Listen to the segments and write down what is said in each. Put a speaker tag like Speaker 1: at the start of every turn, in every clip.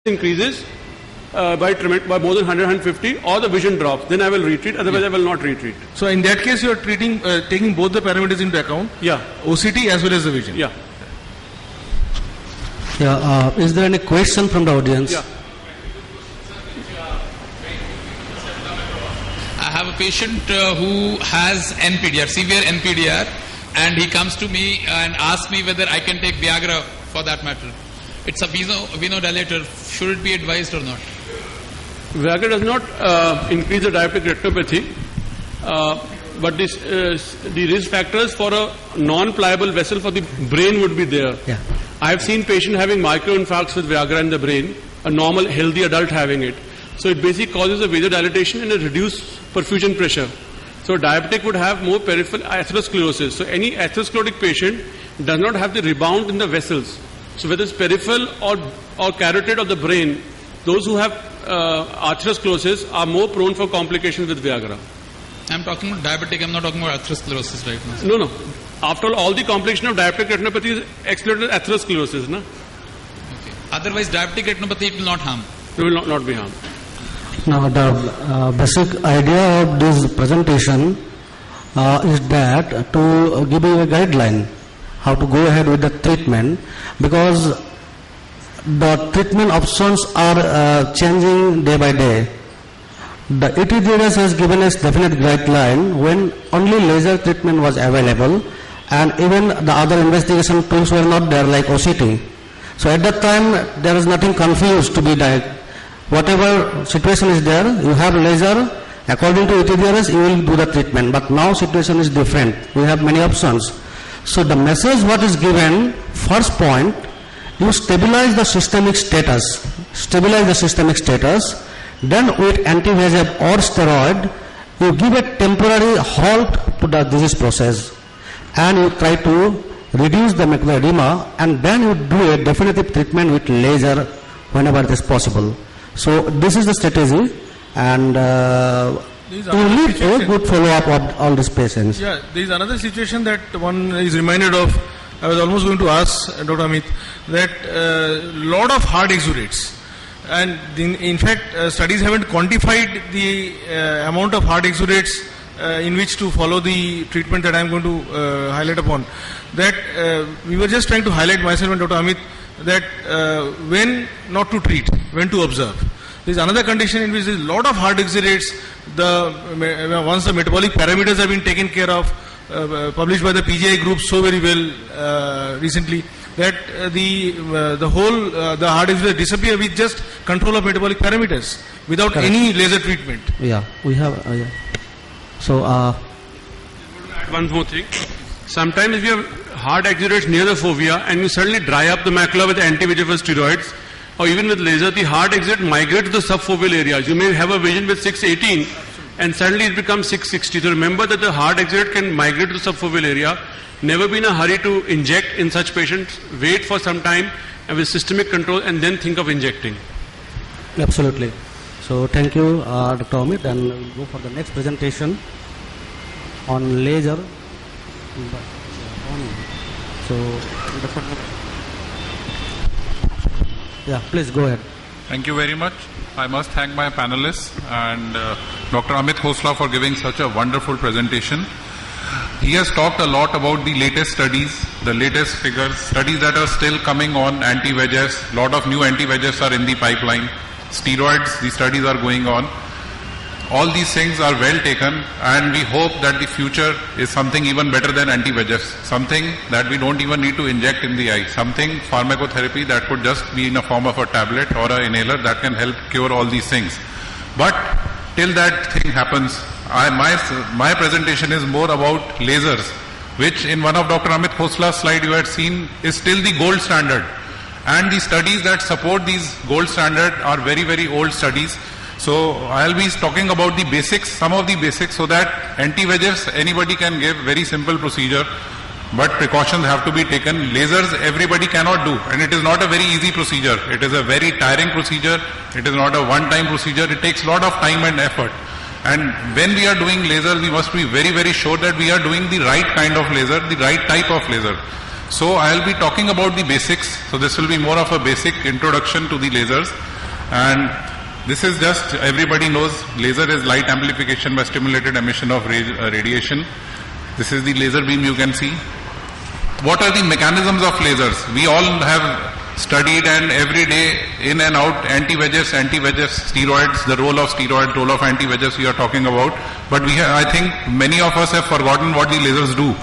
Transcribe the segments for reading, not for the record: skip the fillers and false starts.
Speaker 1: increases by more than 100-150, or the vision drops, then I will retreat. Otherwise, I will not retreat.
Speaker 2: So in that case, you are taking both the parameters into account.
Speaker 1: Yeah.
Speaker 2: OCT as well as the vision.
Speaker 1: Yeah.
Speaker 3: Yeah. Is there any question from the audience?
Speaker 1: Yeah.
Speaker 4: I have a patient who has NPDR, severe NPDR, and he comes to me and asks me whether I can take Viagra for that matter. It's a venodilator. Should it be advised or not?
Speaker 1: Viagra does not increase the diabetic retinopathy, but the risk factors for a non-pliable vessel for the brain would be there.
Speaker 3: Yeah.
Speaker 1: I have seen patients having microinfarcts with Viagra in the brain, a normal, healthy adult having it. So it basically causes a vasodilatation and a reduced perfusion pressure. So diabetic would have more peripheral atherosclerosis. So any atherosclerotic patient does not have the rebound in the vessels. So whether it's peripheral or carotid of the brain, those who have atherosclerosis are more prone for complications with Viagra.
Speaker 4: I'm talking about diabetic, I'm not talking about atherosclerosis right now.
Speaker 1: No. After all the complication of diabetic retinopathy is accelerated atherosclerosis, na?
Speaker 4: Okay. Otherwise, diabetic retinopathy, it will not harm.
Speaker 1: It will not be harmed.
Speaker 3: Now, the basic idea of this presentation is that to give you a guideline how to go ahead with the treatment, because the treatment options are changing day by day. The ETDRS has given us definite guideline when only laser treatment was available, and even the other investigation tools were not there, like OCT. So at that time there is nothing confused to be done. Whatever situation is there, you have laser, according to ETDRS you will do the treatment. But now situation is different. We have many options. So the message what is given, first point, you stabilize the systemic status. Then with anti-VEGF or steroid, you give a temporary halt to the disease process, and you try to reduce the macular edema, and then you do a definitive treatment with laser whenever it is possible. So this is the strategy, and you need a good follow-up of all these patients.
Speaker 2: Yeah, there is another situation that one is reminded of. I was almost going to ask Dr. Amit that lot of hard exudates, and in fact studies haven't quantified the amount of hard exudates in which to follow the treatment that I am going to highlight upon. That we were just trying to highlight, myself and Dr. Amit, that when not to treat, when to observe. There is another condition in which there is a lot of hard exudates. Once the metabolic parameters have been taken care of, published by the PGI group so very well recently, that the hard exudates disappear with just control of metabolic parameters without
Speaker 3: Correct.
Speaker 2: any laser treatment.
Speaker 3: Yeah, we have. Yeah. So.
Speaker 1: One more thing. Sometimes if you have hard exudates near the fovea and you suddenly dry up the macula with anti-VEGF or steroids, or even with laser, the hard exudate migrates to the subfoveal areas. You may have a vision with 618 and suddenly it becomes 660. So remember that the hard exudate can migrate to the subfoveal area. Never be in a hurry to inject in such patients. Wait for some time and with systemic control and then think of injecting.
Speaker 3: Absolutely. So thank you, Dr. Amit, and we'll go for the next presentation on laser. So, yeah, please go ahead.
Speaker 5: Thank you very much. I must thank my panelists and Dr. Amit Khosla for giving such a wonderful presentation. He has talked a lot about the latest studies, the latest figures, studies that are still coming on anti-VEGFs. A lot of new anti-VEGFs are in the pipeline. Steroids, the studies are going on. All these things are well taken, and we hope that the future is something even better than anti-VEGFs, something that we don't even need to inject in the eye, something pharmacotherapy that could just be in a form of a tablet or an inhaler that can help cure all these things. But till that thing happens, my presentation is more about lasers, which in one of Dr. Amit Khosla's slide you had seen is still the gold standard. And the studies that support these gold standard are very, very old studies. So I'll be talking about the basics, some of the basics, so that anti-VEGFs anybody can give, very simple procedure, but precautions have to be taken. Lasers everybody cannot do, and it is not a very easy procedure. It is a very tiring procedure. It is not a one-time procedure. It takes a lot of time and effort. And when we are doing lasers, we must be very, very sure that we are doing the right kind of laser, the right type of laser. So I'll be talking about the basics. So this will be more of a basic introduction to the lasers. And this is just, everybody knows, laser is light amplification by stimulated emission of radiation. This is the laser beam you can see. What are the mechanisms of lasers? We all have studied, and every day in and out, anti-VEGFs, steroids, the role of steroids, role of anti-VEGFs we are talking about. But I think many of us have forgotten what the lasers do.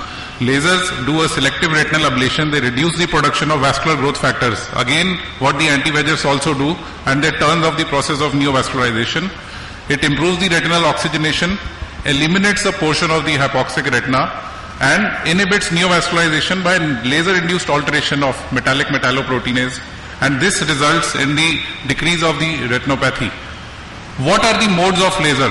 Speaker 5: Lasers do a selective retinal ablation. They reduce the production of vascular growth factors. Again, what the anti-VEGFs also do, and they turn off the process of neovascularization. It improves the retinal oxygenation, eliminates a portion of the hypoxic retina, and inhibits neovascularization by laser-induced alteration of metallic metalloproteinase, and this results in the decrease of the retinopathy. What are the modes of laser?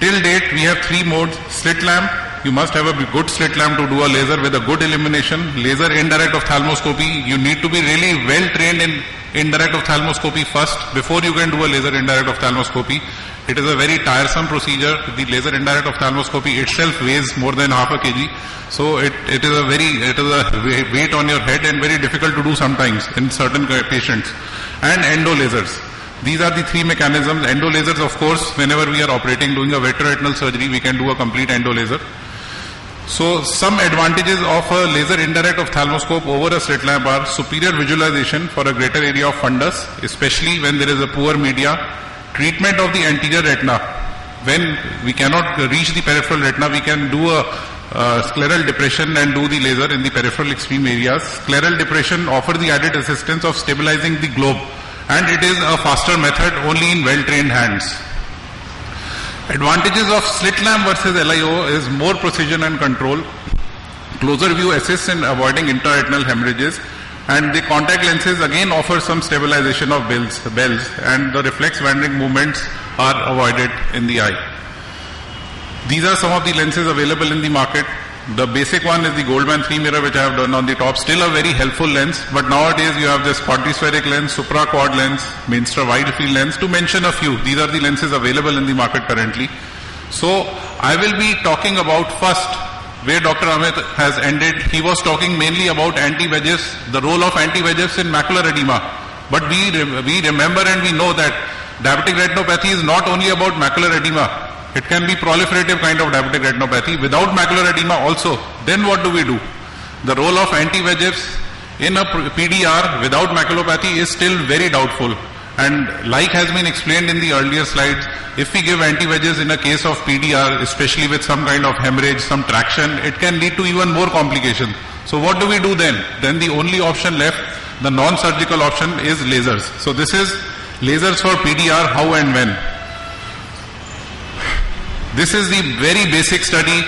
Speaker 5: Till date, we have 3 modes. Slit lamp. You must have a good slit lamp to do a laser with a good illumination. Laser indirect ophthalmoscopy. You need to be really well trained in indirect ophthalmoscopy first before you can do a laser indirect ophthalmoscopy. It is a very tiresome procedure. The laser indirect ophthalmoscopy itself weighs more than half a kg. So it is a weight on your head and very difficult to do sometimes in certain patients. And endo lasers. These are the 3 mechanisms. Endo lasers, of course, whenever we are operating, doing a vitreoretinal surgery, we can do a complete endo laser. So some advantages of a laser indirect ophthalmoscope over a slit lamp are superior visualization for a greater area of fundus, especially when there is a poor media. Treatment of the anterior retina. When we cannot reach the peripheral retina, we can do a scleral depression and do the laser in the peripheral extreme areas. Scleral depression offers the added assistance of stabilizing the globe, and it is a faster method only in well-trained hands. Advantages of slit lamp versus LIO is more precision and control. Closer view assists in avoiding intraretinal hemorrhages, and the contact lenses again offer some stabilization of bells, and the reflex wandering movements are avoided in the eye. These are some of the lenses available in the market. The basic one is the Goldman 3 mirror, which I have done on the top. Still a very helpful lens, but nowadays you have this quadrispheric lens, supra-quad lens, Mainstra wide field lens, to mention a few. These are the lenses available in the market currently. So I will be talking about first where Dr. Amit has ended. He was talking mainly about anti-VEGFs, the role of anti-VEGFs in macular edema. But we remember and we know that diabetic retinopathy is not only about macular edema. It can be proliferative kind of diabetic retinopathy without macular edema also. Then what do we do? The role of anti-VEGFs in a PDR without maculopathy is still very doubtful. And like has been explained in the earlier slides, if we give anti-VEGFs in a case of PDR, especially with some kind of hemorrhage, some traction, it can lead to even more complications. So what do we do then? Then the only option left, the non-surgical option, is lasers. So this is lasers for PDR, how and when. This is the very basic study.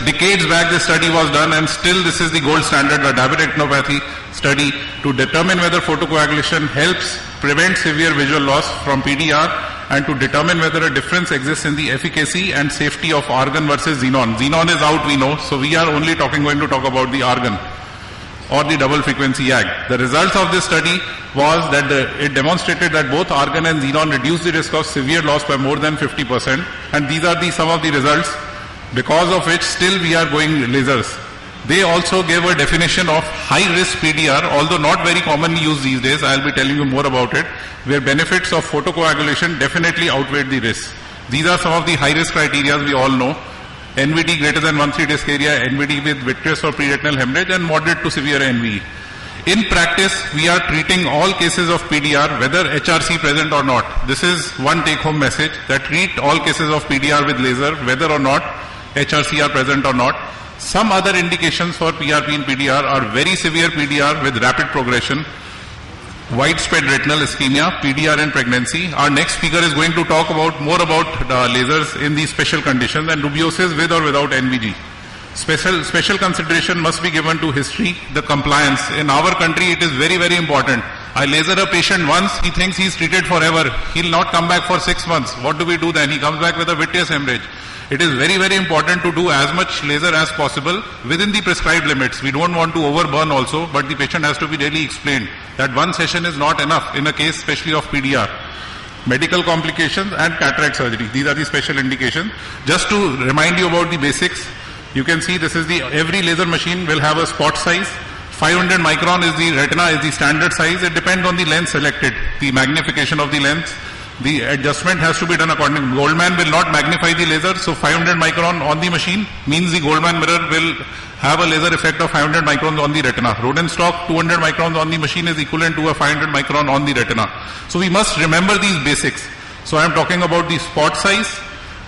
Speaker 5: Decades back this study was done, and still this is the gold standard, the diabetic retinopathy study, to determine whether photocoagulation helps prevent severe visual loss from PDR, and to determine whether a difference exists in the efficacy and safety of argon versus xenon. Xenon is out, we know, so we are only going to talk about the argon or the double frequency YAG. The results of this study was that it demonstrated that both argon and xenon reduce the risk of severe loss by more than 50%, and these are some of the results because of which still we are going lasers. They also gave a definition of high-risk PDR, although not very commonly used these days. I will be telling you more about it, where benefits of photocoagulation definitely outweigh the risks. These are some of the high-risk criteria we all know. NVD greater than 1/3 disc area, NVD with vitreous or preretinal hemorrhage, and moderate to severe NVE. In practice, we are treating all cases of PDR, whether HRC present or not. This is one take-home message, that treat all cases of PDR with laser, whether or not HRC are present or not. Some other indications for PRP and PDR are very severe PDR with rapid progression, widespread retinal ischemia, PDR and pregnancy. Our next speaker is going to talk more about lasers in these special conditions, and dubiosis with or without NVG. Special consideration must be given to history, the compliance. In our country, it is very, very important. I laser a patient once, he thinks he is treated forever. He will not come back for 6 months. What do we do then? He comes back with a vitreous hemorrhage. It is very, very important to do as much laser as possible within the prescribed limits. We don't want to overburn also, but the patient has to be really explained that one session is not enough in a case especially of PDR. Medical complications and cataract surgery. These are the special indications. Just to remind you about the basics, you can see this is every laser machine will have a spot size, 500 micron is the retina, is the standard size. It depends on the lens selected, the magnification of the lens. The adjustment has to be done accordingly. Goldman will not magnify the laser, so 500 micron on the machine means the Goldman mirror will have a laser effect of 500 microns on the retina. Rodenstock 200 microns on the machine is equivalent to a 500 micron on the retina. So we must remember these basics. So I am talking about the spot size.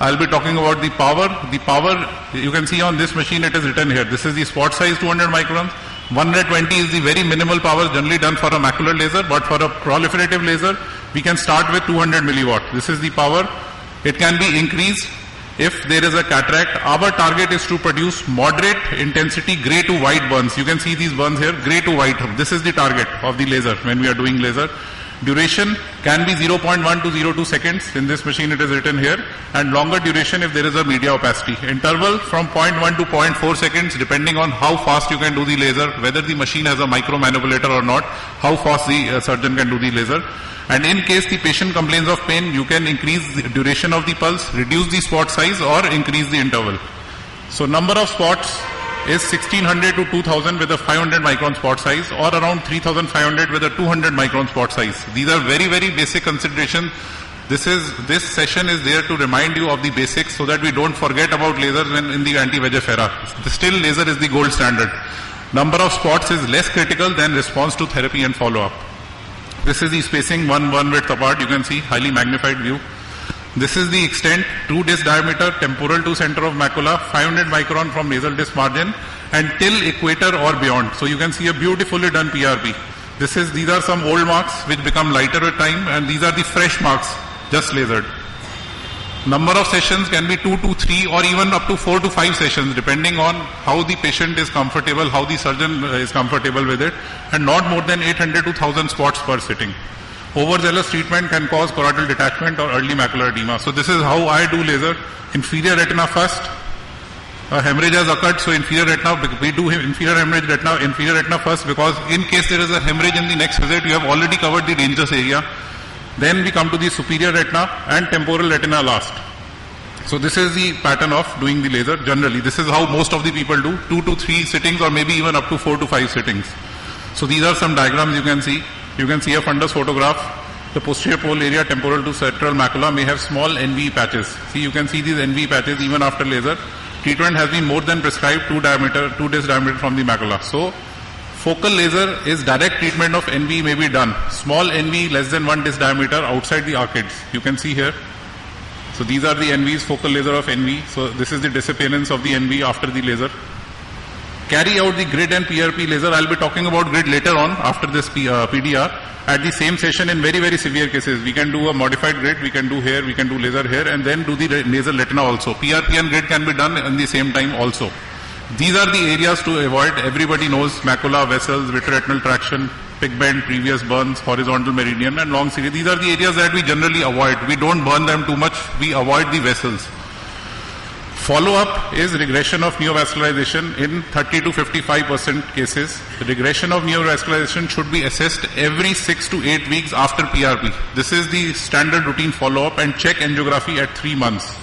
Speaker 5: I'll be talking about the power. The power, you can see on this machine it is written here. This is the spot size 200 microns. 120 is the very minimal power generally done for a macular laser, but for a proliferative laser, we can start with 200 milliwatt. This is the power. It can be increased if there is a cataract. Our target is to produce moderate intensity gray to white burns. You can see these burns here, gray to white. This is the target of the laser when we are doing laser. Duration can be 0.1 to 0.2 seconds. In this machine it is written here. And longer duration if there is a media opacity. Interval from 0.1 to 0.4 seconds depending on how fast you can do the laser, whether the machine has a micro manipulator or not, how fast the surgeon can do the laser. And in case the patient complains of pain, you can increase the duration of the pulse, reduce the spot size or increase the interval. So number of spots is 1600 to 2000 with a 500 micron spot size or around 3500 with a 200 micron spot size. These are very, very basic considerations. This session is there to remind you of the basics so that we don't forget about lasers when in the anti-VEGF era. Still laser is the gold standard. Number of spots is less critical than response to therapy and follow-up. This is the spacing, one width apart. You can see highly magnified view. This is the extent, true disc diameter, temporal to center of macula, 500 micron from nasal disc margin and till equator or beyond. So you can see a beautifully done PRP. These are some old marks which become lighter with time, and these are the fresh marks just lasered. Number of sessions can be 2 to 3 or even up to 4 to 5 sessions depending on how the patient is comfortable, how the surgeon is comfortable with it, and not more than 800 to 1000 spots per sitting. Overzealous treatment can cause choroidal detachment or early macular edema. So this is how I do laser. Inferior retina first. A hemorrhage has occurred, so inferior retina, we do inferior retina first, because in case there is a hemorrhage in the next visit, you have already covered the dangerous area. Then we come to the superior retina and temporal retina last. So this is the pattern of doing the laser generally. This is how most of the people do, 2 to 3 sittings or maybe even up to 4 to 5 sittings. So these are some diagrams you can see. You can see a fundus photograph. The posterior pole area temporal to central macula may have small NV patches. See, you can see these NV patches even after laser. Treatment has been more than prescribed 2 disc diameter from the macula. So focal laser is direct treatment of NV may be done. Small NV less than 1 disc diameter outside the arcades. You can see here. So these are the NVs, focal laser of NV. So this is the disappearance of the NV after the laser. Carry out the grid and PRP laser. I'll be talking about grid later on after this PDR. At the same session in very, very severe cases, we can do a modified grid, we can do here, we can do laser here, and then do the nasal retina also. PRP and grid can be done in the same time also. These are the areas to avoid. Everybody knows macula, vessels, vitreoretinal traction, pigment, previous burns, horizontal meridian, and long series. These are the areas that we generally avoid. We don't burn them too much. We avoid the vessels. Follow-up is regression of neovascularization in 30 to 55% cases. The regression of neovascularization should be assessed every 6 to 8 weeks after PRP. This is the standard routine follow-up, and check angiography at 3 months.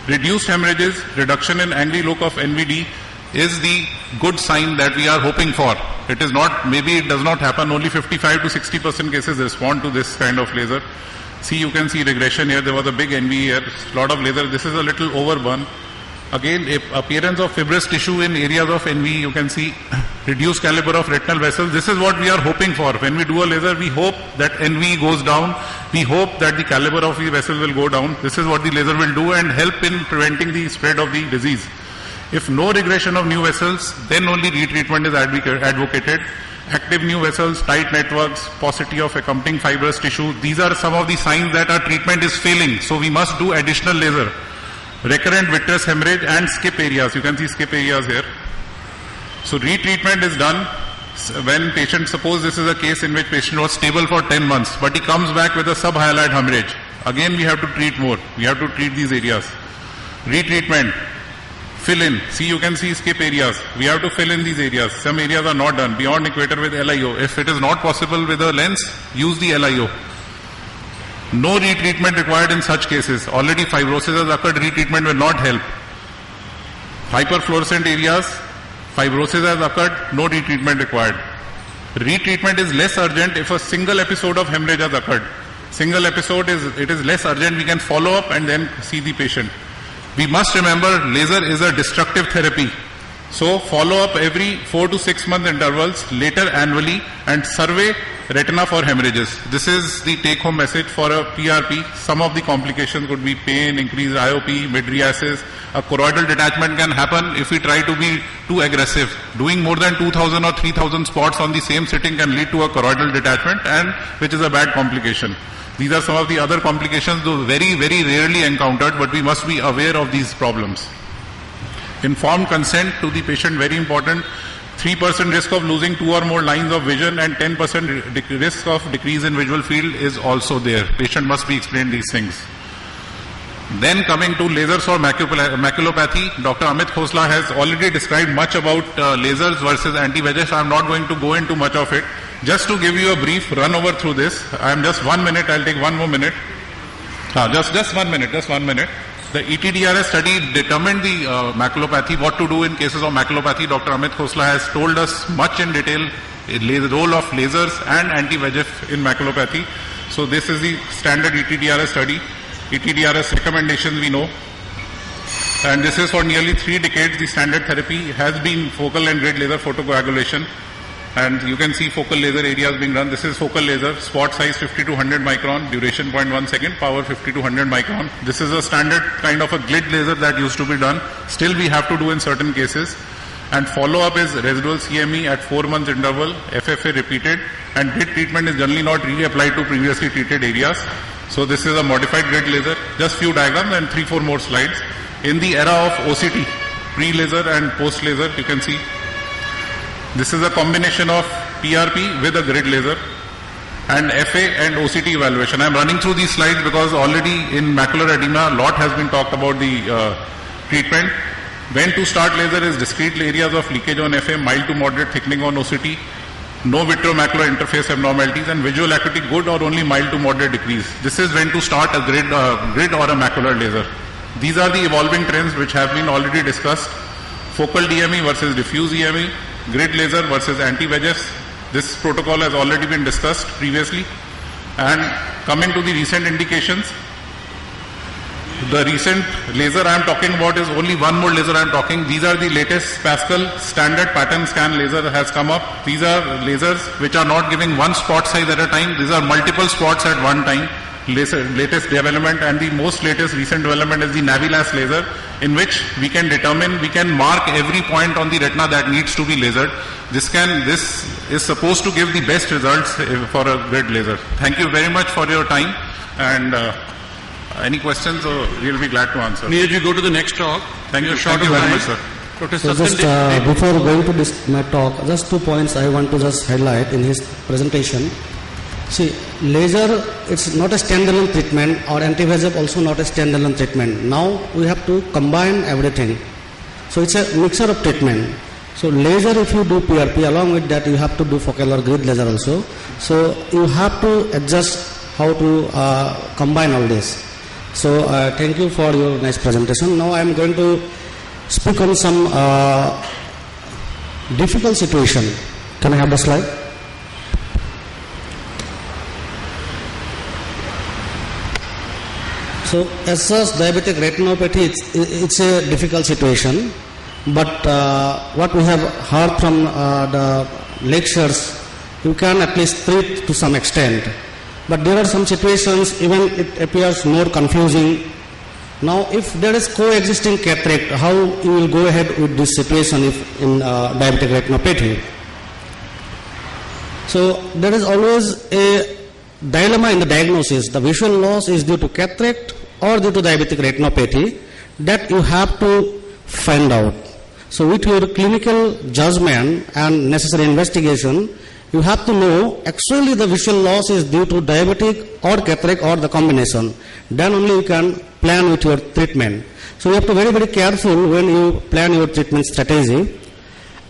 Speaker 5: Reduced hemorrhages, reduction in angry look of NVD is the good sign that we are hoping for. It is not, maybe it does not happen. Only 55 to 60% cases respond to this kind of laser. See, you can see regression here. There was a big NV here, lot of laser. This is a little overburn. Again, appearance of fibrous tissue in areas of NV, you can see reduced caliber of retinal vessels. This is what we are hoping for. When we do a laser, we hope that NV goes down. We hope that the caliber of the vessels will go down. This is what the laser will do and help in preventing the spread of the disease. If no regression of new vessels, then only retreatment is advocated. Active new vessels, tight networks, paucity of accompanying fibrous tissue. These are some of the signs that our treatment is failing. So we must do additional laser. Recurrent vitreous hemorrhage and skip areas. You can see skip areas here. So retreatment is done when patient, suppose this is a case in which patient was stable for 10 months, but he comes back with a subhyaloid hemorrhage. Again, we have to treat more. We have to treat these areas. Retreatment. Fill in. See, you can see skip areas. We have to fill in these areas. Some areas are not done. Beyond equator with LIO. If it is not possible with a lens, use the LIO. No retreatment required in such cases. Already fibrosis has occurred, retreatment will not help. Hyperfluorescent areas, fibrosis has occurred, no retreatment required. Retreatment is less urgent if a single episode of hemorrhage has occurred. Single episode is less urgent. We can follow up and then see the patient. We must remember laser is a destructive therapy. So follow up every 4 to 6 month intervals, later annually, and survey retina for hemorrhages. This is the take home message for a PRP. Some of the complications could be pain, increased IOP, mydriasis. A choroidal detachment can happen if we try to be too aggressive. Doing more than 2000 or 3000 spots on the same sitting can lead to a choroidal detachment, and which is a bad complication. These are some of the other complications, though very, very rarely encountered, but we must be aware of these problems. Informed consent to the patient, very important. 3% risk of losing 2 or more lines of vision and 10% risk of decrease in visual field is also there. Patient must be explained these things. Then coming to lasers for maculopathy, Dr. Amit Khosla has already described much about lasers versus anti-VEGF. I am not going to go into much of it. Just to give you a brief run over through this, I am just 1 minute, I'll take 1 more minute. Just 1 minute. The ETDRS study determined the maculopathy, what to do in cases of maculopathy. Dr. Amit Khosla has told us much in detail the role of lasers and anti-VEGF in maculopathy. So this is the standard ETDRS study. ETDRS recommendations we know. And this is for nearly 3 decades. The standard therapy has been focal and grid laser photocoagulation. And you can see focal laser areas being run. This is focal laser, spot size 50 to 100 micron, duration 0.1 second, power 50 to 100 micron. This is a standard kind of a grid laser that used to be done. Still we have to do in certain cases. And follow-up is residual CME at 4 months interval, FFA repeated, and grid treatment is generally not reapplied to previously treated areas. So this is a modified grid laser. Just few diagrams and 3-4 more slides. In the era of OCT, pre-laser and post-laser, you can see this is a combination of PRP with a grid laser and FA and OCT evaluation. I am running through these slides because already in macular edema, a lot has been talked about the treatment. When to start laser is discrete areas of leakage on FA, mild to moderate thickening on OCT, no vitreomacular interface abnormalities, and visual acuity good or only mild to moderate decrease. This is when to start a grid or a macular laser. These are the evolving trends which have been already discussed. Focal DME versus diffuse EME, grid laser versus anti-VEGFs. This protocol has already been discussed previously. And coming to the recent indications, the recent laser I am talking about is only one more laser I am talking. These are the latest Pascal standard pattern scan laser has come up. These are lasers which are not giving one spot size at a time. These are multiple spots at one time. Latest development and the most latest recent development is the Navilas laser, in which we can mark every point on the retina that needs to be lasered. This is supposed to give the best results for a grid laser. Thank you very much for your time, and any questions, we'll be glad to answer.
Speaker 1: Neeraj, you go to the next talk.
Speaker 5: Thank you.
Speaker 1: Short
Speaker 5: Thank you
Speaker 1: of
Speaker 5: very
Speaker 1: time.
Speaker 5: much, sir.
Speaker 1: Dr.
Speaker 3: So
Speaker 1: Satyan
Speaker 3: just before going to my talk, just 2 points I want to just highlight in his presentation. See, laser, it's not a standalone treatment, or anti-VEGF also not a standalone treatment. Now we have to combine everything. So it's a mixture of treatment. So laser, if you do PRP, along with that you have to do focal or grid laser also. So you have to adjust how to combine all this. So thank you for your nice presentation. Now I am going to speak on some difficult situation. Can I have the slide? So as such, diabetic retinopathy, it's a difficult situation. But what we have heard from the lectures, you can at least treat to some extent. But there are some situations, even it appears more confusing. Now, if there is coexisting cataract, how you will go ahead with this situation if in diabetic retinopathy? So there is always a dilemma in the diagnosis. The visual loss is due to cataract or due to diabetic retinopathy, that you have to find out. So with your clinical judgment and necessary investigation, you have to know actually the visual loss is due to diabetic or cataract or the combination. Then only you can plan with your treatment. So you have to be very, very careful when you plan your treatment strategy.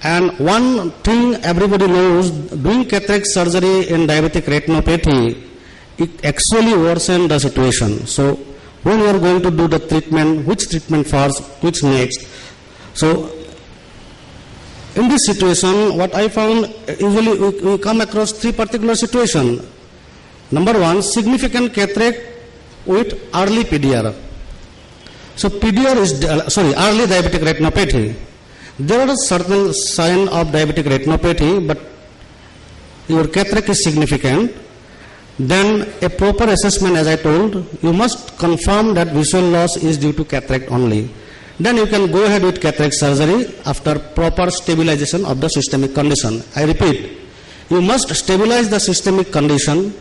Speaker 3: And one thing everybody knows, doing cataract surgery in diabetic retinopathy, it actually worsens the situation. So when you are going to do the treatment, which treatment first, which next? So in this situation, what I found, usually we come across three particular situations. Number one, significant cataract with early PDR. So PDR is, early diabetic retinopathy. There are certain signs of diabetic retinopathy, but your cataract is significant. Then a proper assessment, as I told, you must confirm that visual loss is due to cataract only. Then you can go ahead with cataract surgery after proper stabilization of the systemic condition. I repeat, you must stabilize the systemic condition.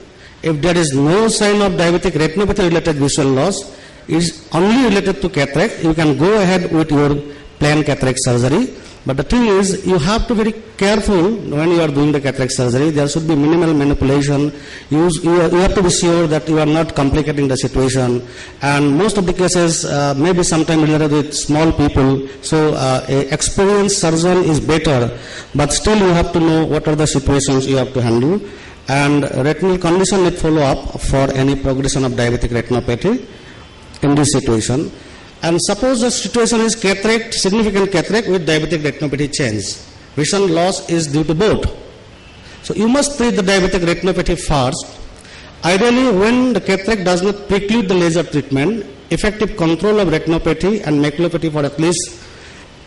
Speaker 3: If there is no sign of diabetic retinopathy related visual loss, it is only related to cataract, you can go ahead with your planned cataract surgery. But the thing is, you have to be very careful when you are doing the cataract surgery. There should be minimal manipulation. You have to be sure that you are not complicating the situation. And most of the cases may be sometimes related with small people. So an experienced surgeon is better. But still you have to know what are the situations you have to handle. And retinal condition need follow up for any progression of diabetic retinopathy in this situation. And suppose the situation is cataract, significant cataract with diabetic retinopathy change. Vision loss is due to both. So you must treat the diabetic retinopathy first. Ideally, when the cataract does not preclude the laser treatment, effective control of retinopathy and maculopathy for at least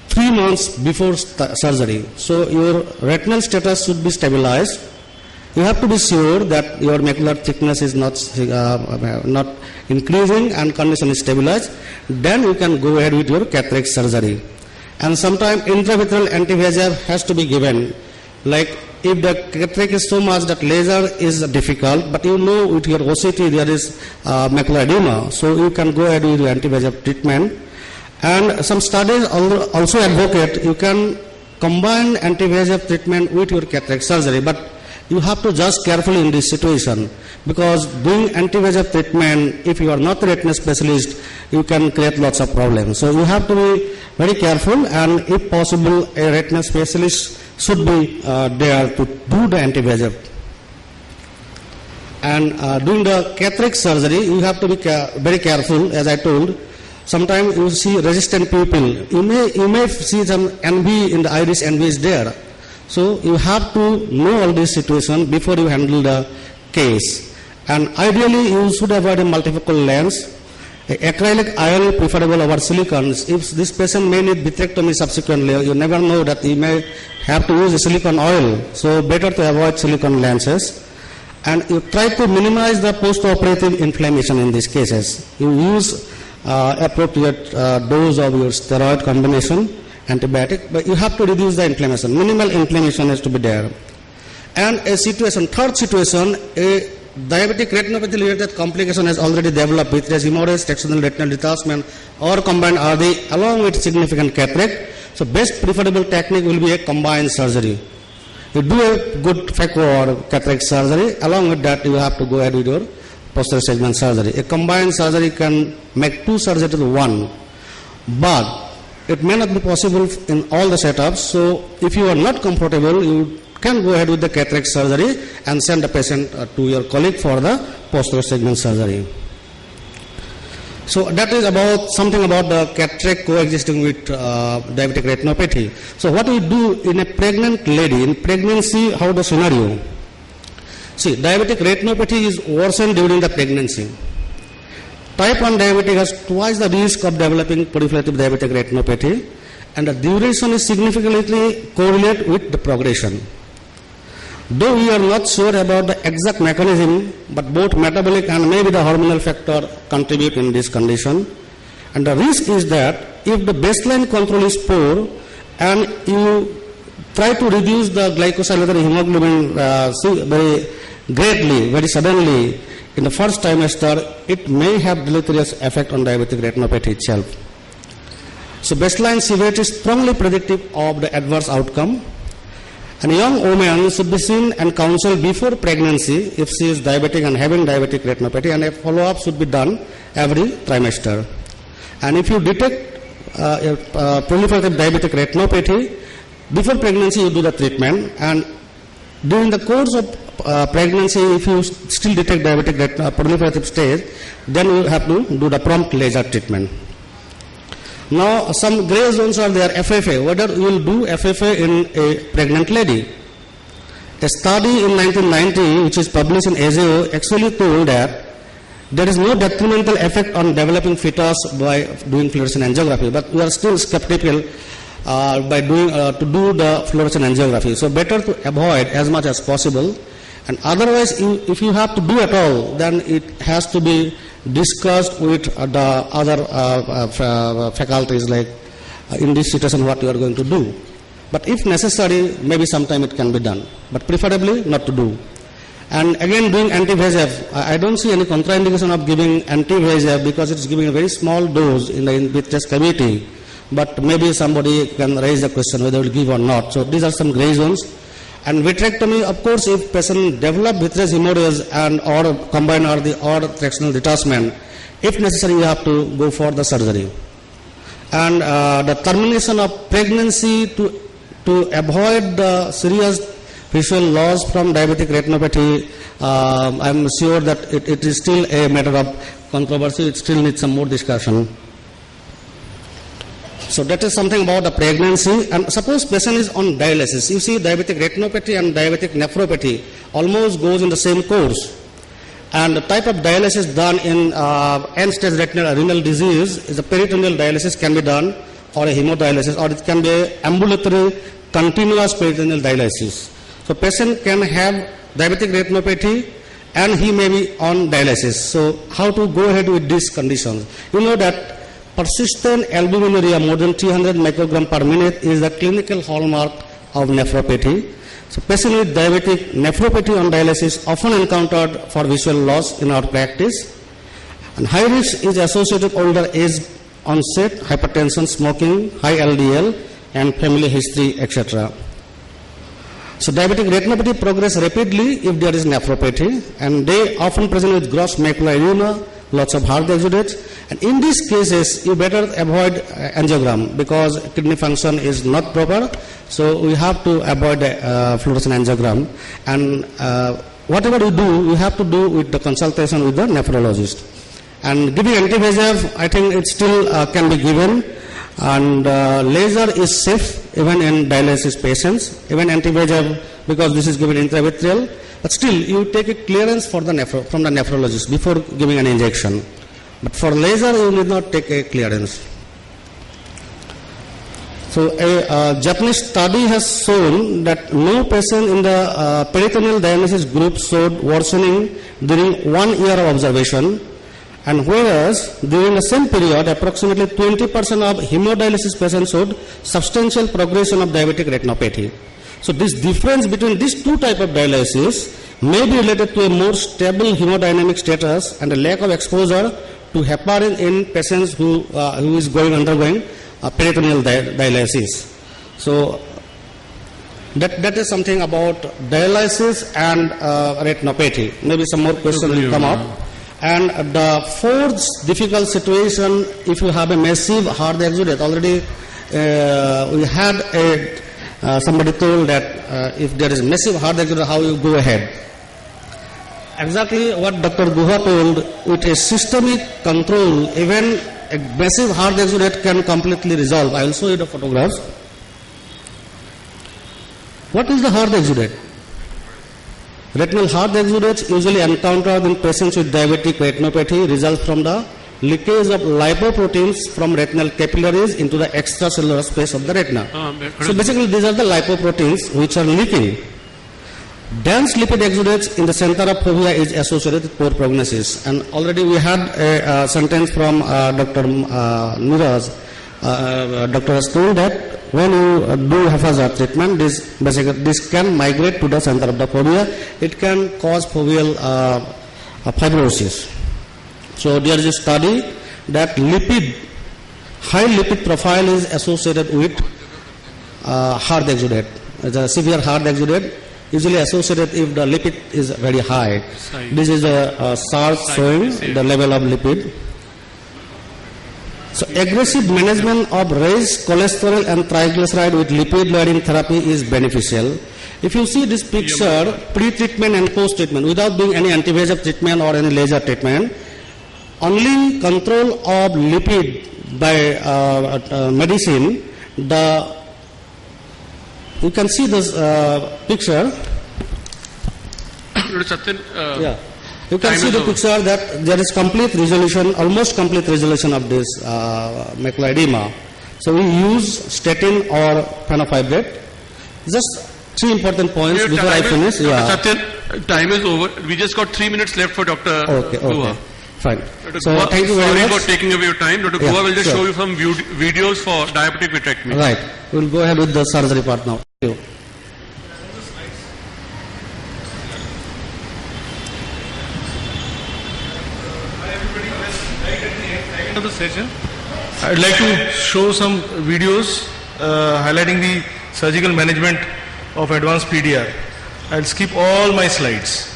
Speaker 3: 3 months before surgery. So your retinal status should be stabilized. You have to be sure that your macular thickness is not increasing and condition is stabilized. Then you can go ahead with your cataract surgery. And sometimes intravitreal anti-VEGF has to be given. Like if the cataract is so much that laser is difficult, but you know with your OCT there is macular edema, so you can go ahead with your anti-VEGF treatment. And some studies also advocate you can combine anti-VEGF treatment with your cataract surgery, but you have to judge carefully in this situation, because doing anti-VEGF treatment, if you are not a retina specialist, you can create lots of problems. So you have to be very careful, and if possible, a retina specialist should be there to do the anti-VEGF. And doing the cataract surgery, you have to be very careful, as I told. Sometimes you see resistant pupil. You may see some NV in the iris, NV is there. So you have to know all this situation before you handle the case. And ideally you should avoid a multifocal lens. Acrylic IOL preferable over silicons. If this patient may need vitrectomy subsequently, you never know that he may have to use a silicone oil. So better to avoid silicone lenses. And you try to minimize the post-operative inflammation in these cases. You use appropriate dose of your steroid combination, antibiotic, but you have to reduce the inflammation. Minimal inflammation has to be there. And third situation, a diabetic retinopathy related complication has already developed with hemorrhage, textural retinal detachment, or combined RD along with significant cataract. So best preferable technique will be a combined surgery. You do a good phaco or cataract surgery. Along with that, you have to go ahead with your posterior segment surgery. A combined surgery can make two surgeries to one, but it may not be possible in all the setups. So if you are not comfortable, you can go ahead with the cataract surgery and send the patient to your colleague for the posterior segment surgery. So that is about something about the cataract coexisting with diabetic retinopathy. So what we do in a pregnant lady, in pregnancy, how the scenario? See, diabetic retinopathy is worsened during the pregnancy. Type 1 diabetic has twice the risk of developing proliferative diabetic retinopathy, and the duration is significantly correlated with the progression. Though we are not sure about the exact mechanism, but both metabolic and maybe the hormonal factor contribute in this condition. And the risk is that if the baseline control is poor and you try to reduce the glycosylation hemoglobin very greatly, very suddenly, in the first trimester, it may have deleterious effect on diabetic retinopathy itself. So baseline severity is strongly predictive of the adverse outcome. And a young woman should be seen and counseled before pregnancy if she is diabetic and having diabetic retinopathy, and a follow-up should be done every trimester. And if you detect proliferative diabetic retinopathy, before pregnancy you do the treatment, and during the course of pregnancy, if you still detect diabetic proliferative stage, then you have to do the prompt laser treatment. Now, some grey zones are there, FFA. Whether you will do FFA in a pregnant lady. A study in 1990, which is published in ASIO, actually told that there is no detrimental effect on developing fetus by doing fluorescent angiography, but we are still skeptical by doing to do the fluorescent angiography. So better to avoid as much as possible. And otherwise, if you have to do at all, then it has to be discussed with the other faculties, like in this situation what you are going to do. But if necessary, maybe sometime it can be done, but preferably not to do. And again, doing anti-VEGF, I don't see any contraindication of giving anti-VEGF because it's giving a very small dose in the vitreous cavity. But maybe somebody can raise the question whether it will give or not. So these are some gray zones. And vitrectomy, of course, if patient develop vitreous hemorrhage and or combined or tractional detachment, if necessary, you have to go for the surgery. And the termination of pregnancy to avoid the serious visual loss from diabetic retinopathy, I am sure that it is still a matter of controversy. It still needs some more discussion. So that is something about the pregnancy. And suppose patient is on dialysis. You see, diabetic retinopathy and diabetic nephropathy almost goes in the same course. And the type of dialysis done in end-stage renal disease is a peritoneal dialysis can be done, or a hemodialysis, or it can be an ambulatory continuous peritoneal dialysis. So patient can have diabetic retinopathy and he may be on dialysis. So how to go ahead with these conditions? You know that persistent albuminuria more than 300 microgram per minute is the clinical hallmark of nephropathy. So patient with diabetic nephropathy on dialysis often encountered for visual loss in our practice. And high risk is associated with older age onset, hypertension, smoking, high LDL, and family history, etc. So diabetic retinopathy progress rapidly if there is nephropathy, and they often present with gross macular edema, lots of hard exudates. And in these cases, you better avoid angiogram because kidney function is not proper. So we have to avoid fluorescent angiogram. And whatever you do, you have to do with the consultation with the nephrologist. And giving anti-VEGF, I think it still can be given. And laser is safe even in dialysis patients, even anti-VEGF, because this is given intravitreal. But still, you take a clearance for the from the nephrologist before giving an injection. But for laser, you need not take a clearance. So a Japanese study has shown that no patient in the peritoneal dialysis group showed worsening during 1 year of observation, and whereas during the same period, approximately 20% of hemodialysis patients showed substantial progression of diabetic retinopathy. So this difference between these two types of dialysis may be related to a more stable hemodynamic status and a lack of exposure to heparin in patients who is undergoing peritoneal dialysis. So that is something about dialysis and retinopathy. Maybe some more questions will come up. And the fourth difficult situation, if you have a massive hard exudate, already we had somebody told that if there is massive hard exudate, how you go ahead. Exactly what Dr. Guha told, with a systemic control, even a massive hard exudate can completely resolve. I will show you the photographs. What is the hard exudate? Retinal hard exudates usually encountered in patients with diabetic retinopathy result from the leakage of lipoproteins from retinal capillaries into the extracellular space of the retina. So basically these are the lipoproteins which are leaking. Dense lipid exudates in the center of fovea is associated with poor prognosis. And already we had a sentence from Dr. Niraj. Doctor has told that when you do haphazard treatment, this can migrate to the center of the fovea. It can cause foveal fibrosis. So there is a study that high lipid profile is associated with hard exudate. The severe hard exudate usually associated if the lipid is very high. This is a chart showing the level of lipid. So aggressive management of raised cholesterol and triglyceride with lipid-lowering therapy is beneficial. If you see this picture, pre-treatment and post-treatment, without doing any anti-VEGF treatment or any laser treatment, only control of lipid by medicine, you can see this picture.
Speaker 1: Dr. Satyan,
Speaker 3: Yeah. You can
Speaker 1: time
Speaker 3: see
Speaker 1: is
Speaker 3: the
Speaker 1: over.
Speaker 3: picture that there is complete resolution, almost complete resolution of this macular edema. So we use statin or fenofibrate. Just 3 important points
Speaker 1: Your
Speaker 3: before I
Speaker 1: time is-
Speaker 3: finish.
Speaker 1: Dr.
Speaker 3: Yeah.
Speaker 1: Satyan, time is over. We just got 3 minutes left for Dr.
Speaker 3: Okay.
Speaker 1: Guha.
Speaker 3: Fine.
Speaker 1: Dr.
Speaker 3: So
Speaker 1: Guha,
Speaker 3: thank you very
Speaker 1: sorry
Speaker 3: much.
Speaker 1: for taking away your time. Dr.
Speaker 3: Yeah,
Speaker 1: Guha will just
Speaker 3: sure.
Speaker 1: show you some videos for diabetic vitrectomy.
Speaker 3: Right. We'll go ahead with the surgery part now. Thank you.
Speaker 2: End of the session, I'd like to show some videos highlighting the surgical management of advanced PDR. I'll skip all my slides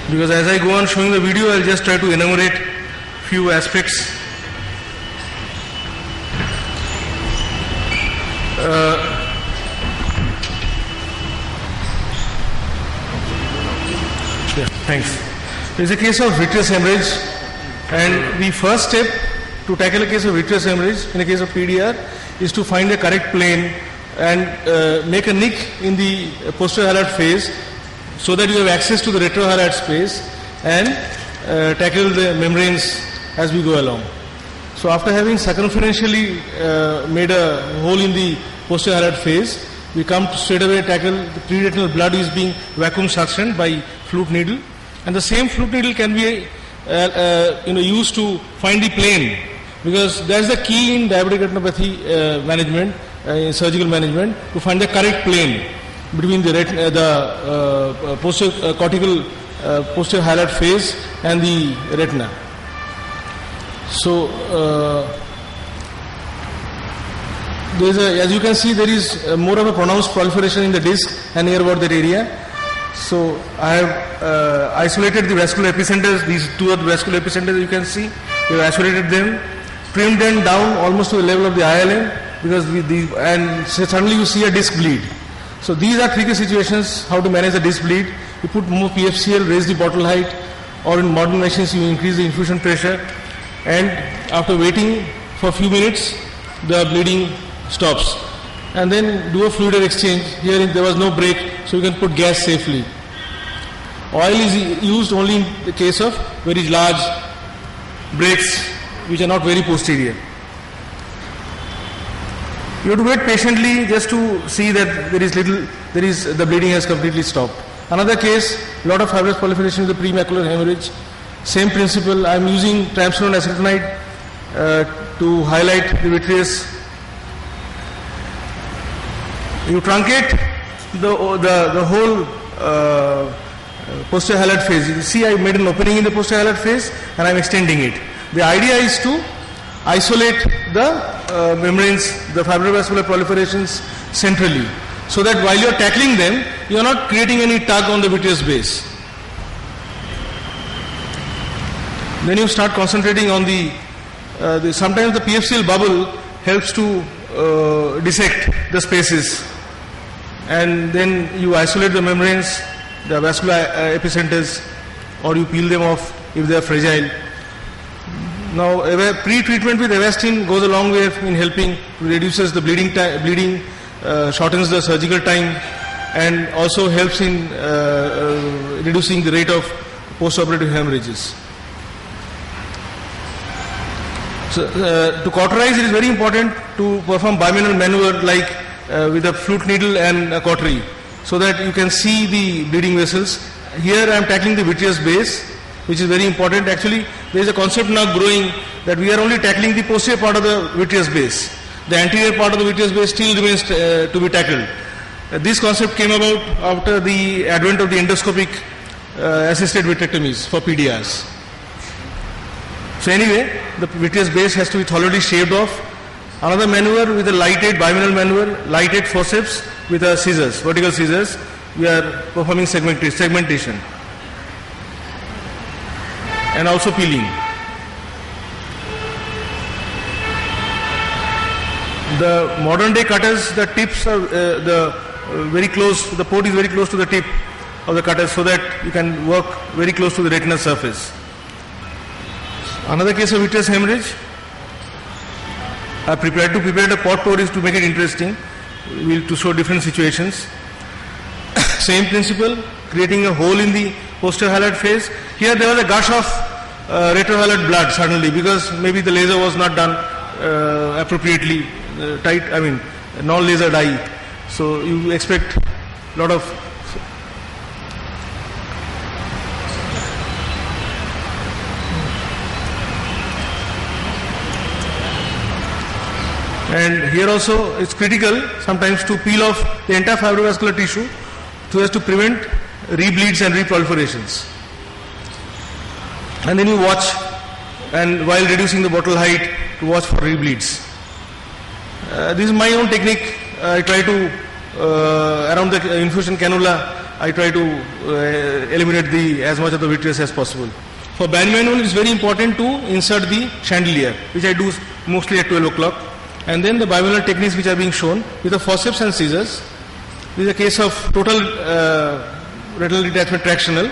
Speaker 2: because as I go on showing the video, I'll just try to enumerate few aspects. Yeah, thanks. There's a case of vitreous hemorrhage, and the first step to tackle a case of vitreous hemorrhage in a case of PDR is to find the correct plane and make a nick in the posterior highlight phase so that you have access to the retrohighlight space and tackle the membranes as we go along. So after having circumferentially made a hole in the posterior highlight phase, we come to straight away tackle the pre-retinal blood is being vacuum suctioned by flute needle, and the same flute needle can be used to find the plane, because that's the key in diabetic retinopathy management, in surgical management, to find the correct plane between the posterior cortical posterior highlight phase and the retina. So as you can see, there is more of a pronounced proliferation in the disc and near about that area. So I have isolated the vascular epicenters. These two are the vascular epicenters you can see. We have isolated them, trimmed them down almost to the level of the ILM, because and suddenly you see a disc bleed. So these are tricky situations, how to manage a disc bleed. You put more PFCL, raise the bottle height, or in modern machines you increase the infusion pressure, and after waiting for a few minutes, the bleeding stops. And then do a fluid exchange. Here there was no break, so you can put gas safely. Oil is used only in the case of very large breaks which are not very posterior. You have to wait patiently just to see that the bleeding has completely stopped. Another case, lot of fibrous proliferation with the premacular hemorrhage. Same principle. I am using triamcinolone acetonide to highlight the vitreous. You truncate the whole posterior highlight phase. You see, I made an opening in the posterior highlight phase and I am extending it. The idea is to isolate the membranes, the fibrovascular proliferations centrally, so that while you are tackling them, you are not creating any tug on the vitreous base. Then you start concentrating on sometimes the PFCL bubble helps to dissect the spaces, and then you isolate the membranes, the vascular epicenters, or you peel them off if they are fragile. Now, pre-treatment with Avastin goes a long way in helping, reduces the bleeding, shortens the surgical time, and also helps in reducing the rate of post-operative hemorrhages. So, to cauterize, it is very important to perform bimanual maneuver like with a flute needle and a cautery, so that you can see the bleeding vessels. Here I am tackling the vitreous base, which is very important. Actually, there is a concept now growing that we are only tackling the posterior part of the vitreous base. The anterior part of the vitreous base still remains to be tackled. This concept came about after the advent of the endoscopic assisted vitrectomies for PDRs. So anyway, the vitreous base has to be thoroughly shaved off. Another maneuver with a lighted bimanual maneuver, lighted forceps with a scissors, vertical scissors. We are performing segmentation and also peeling. The modern day cutters, the tips are very close. The port is very close to the tip of the cutter, so that you can work very close to the retinal surface. Another case of vitreous hemorrhage. I prepared a pot pour is to make it interesting. To show different situations. Same principle, creating a hole in the posterior hyaloid phase. Here there was a gush of retrohyaloid blood suddenly because maybe the laser was not done appropriately, non-laser dye. So you expect a lot of and here also it's critical sometimes to peel off the entire fibrovascular tissue so as to prevent rebleeds and reproliferations. And then you watch, and while reducing the bottle height, to watch for rebleeds. This is my own technique. I try to, around the infusion cannula, I try to eliminate as much of the vitreous as possible. For band manual, it's very important to insert the chandelier, which I do mostly at 12 o'clock. And then the bimanual techniques which are being shown with the forceps and scissors. This is a case of total retinal detachment tractional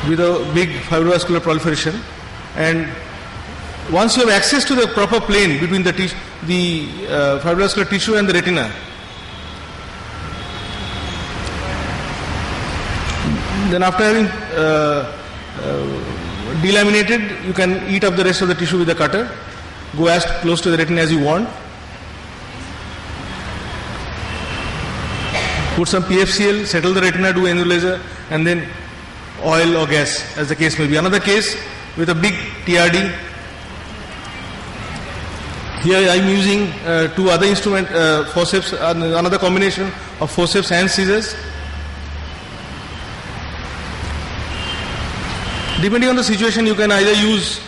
Speaker 2: with a big fibrovascular proliferation. And once you have access to the proper plane between the fibrovascular tissue and the retina, then after having delaminated, you can eat up the rest of the tissue with the cutter. Go as close to the retina as you want. Put some PFCL, settle the retina, do annual laser, and then oil or gas, as the case may be. Another case with a big TRD. Here I am using two other instruments, forceps, another combination of forceps and scissors. Depending on the situation, you can either use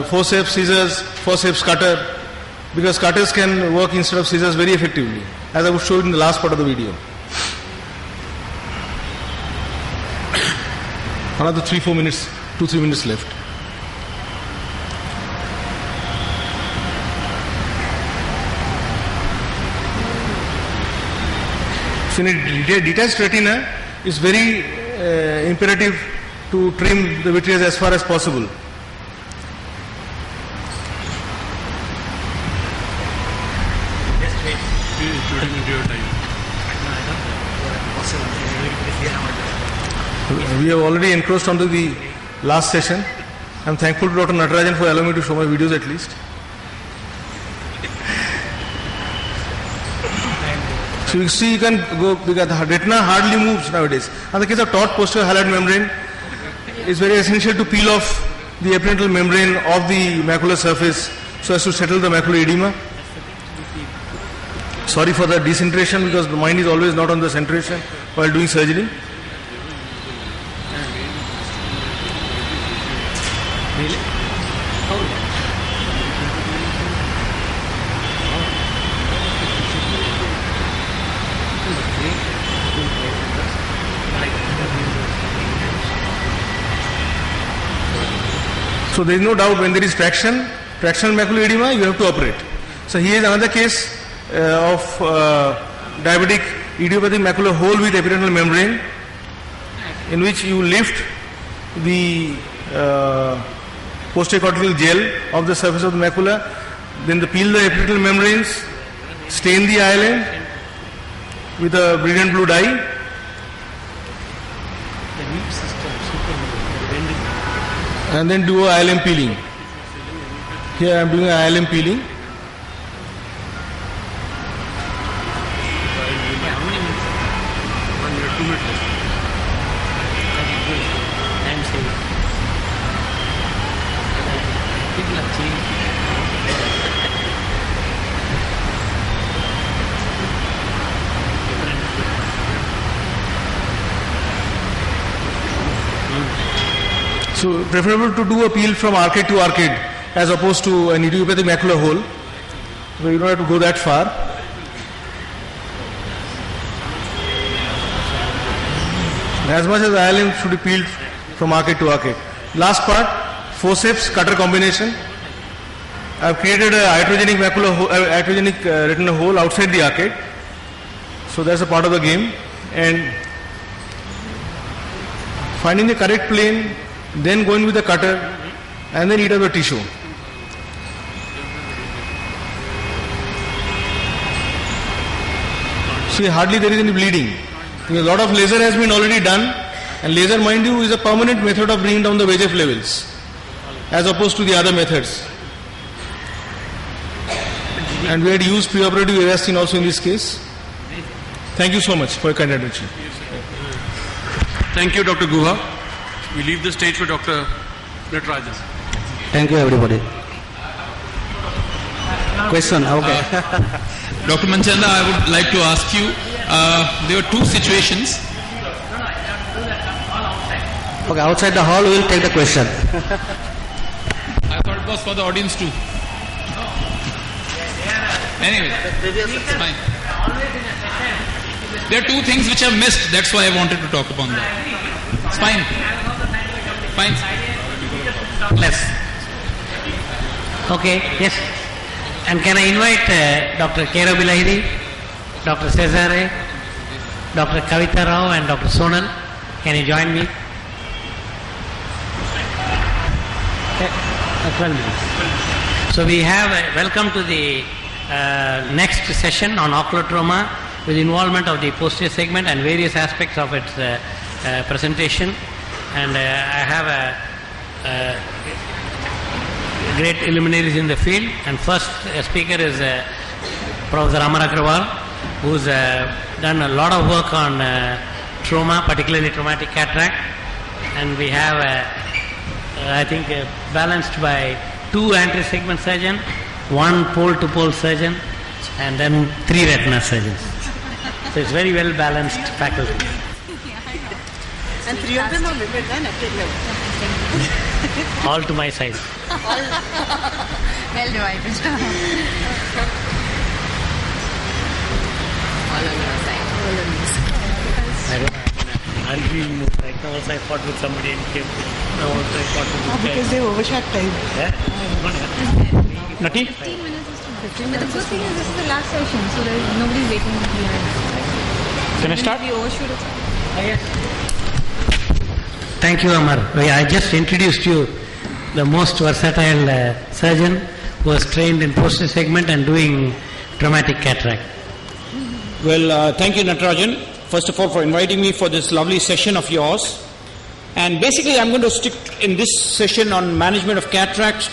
Speaker 2: forceps, scissors, forceps, cutter, because cutters can work instead of scissors very effectively, as I was showing in the last part of the video. Another 2-3 minutes left. So in a detached retina, it's very imperative to trim the vitreous as far as possible. We have already encroached onto the last session. I am thankful to Dr. Natarajan for allowing me to show my videos at least. So you see, you can go because the retina hardly moves nowadays. In the case of taut posterior hyaloid membrane, it's very essential to peel off the epiretinal membrane of the macular surface so as to settle the macular edema. Sorry for the decentration because the mind is always not on the centration while doing surgery. So there is no doubt when there is tractional macular edema, you have to operate. So here is another case of diabetic idiopathic macular hole with epiretinal membrane, in which you lift the posterior cortical gel of the surface of the macula, then peel the epiretinal membranes, stain the ILM with a brilliant blue dye. And then do a ILM peeling. Here I am doing a ILM peeling. So preferable to do a peel from arcade to arcade as opposed to an idiopathic macular hole. So you don't have to go that far. As much as the ILM should be peeled from arcade to arcade. Last part, forceps cutter combination. I have created a iatrogenic retinal hole outside the arcade. So that's a part of the game. And finding the correct plane then go in with the cutter, and then eat up the tissue. See, hardly there is any bleeding. A lot of laser has been already done, and laser, mind you, is a permanent method of bringing down the VEGF levels, as opposed to the other methods. And we had used preoperative Avastin also in this case. Thank you so much for your kind attention.
Speaker 1: Thank you, Dr. Guha. We leave the stage for Dr. Natarajan.
Speaker 3: Thank you, everybody. Question, okay.
Speaker 4: Dr. Manchanda, I would like to ask you, there were two situations.
Speaker 3: Okay, outside the hall, we will take the question.
Speaker 4: I thought it was for the audience too. Anyway, it's fine. There are two things which I've missed, that's why I wanted to talk upon that. It's fine. Fine.
Speaker 6: Less. Okay, yes. And can I invite Dr. Kera Bilahiri, Dr. Cesare, Dr. Kavita Rao and Dr. Sonal? Can you join me? 12 minutes. So we have, welcome to the next session on ocular trauma with involvement of the posterior segment and various aspects of its presentation. And I have great luminaries in the field. And first speaker is Professor Amar Agrawal, who's done a lot of work on trauma, particularly traumatic cataract. And we have, I think, balanced by 2 anti-segment surgeons, 1 pole-to-pole surgeon, and then 3 retina surgeons. So it's very well balanced faculty.
Speaker 7: And 3 of them are women,
Speaker 6: All to my side.
Speaker 7: well divided. All on your side. All on your side.
Speaker 6: I don't know. I'll be moved. Right now also I fought with somebody and came. Now also I fought with this guy.
Speaker 7: Because they overshot time.
Speaker 6: Yeah? Nati?
Speaker 8: 15 minutes is to 15 minutes. But the good thing is this is the last session, so nobody's waiting behind.
Speaker 6: Can I start?
Speaker 8: We overshoot it.
Speaker 6: Yes. Thank you, Amar. I just introduced you the most versatile surgeon who was trained in posterior segment and doing traumatic cataract.
Speaker 9: Well, thank you, Natarajan, first of all, for inviting me for this lovely session of yours. And basically, I'm going to stick in this session on management of cataract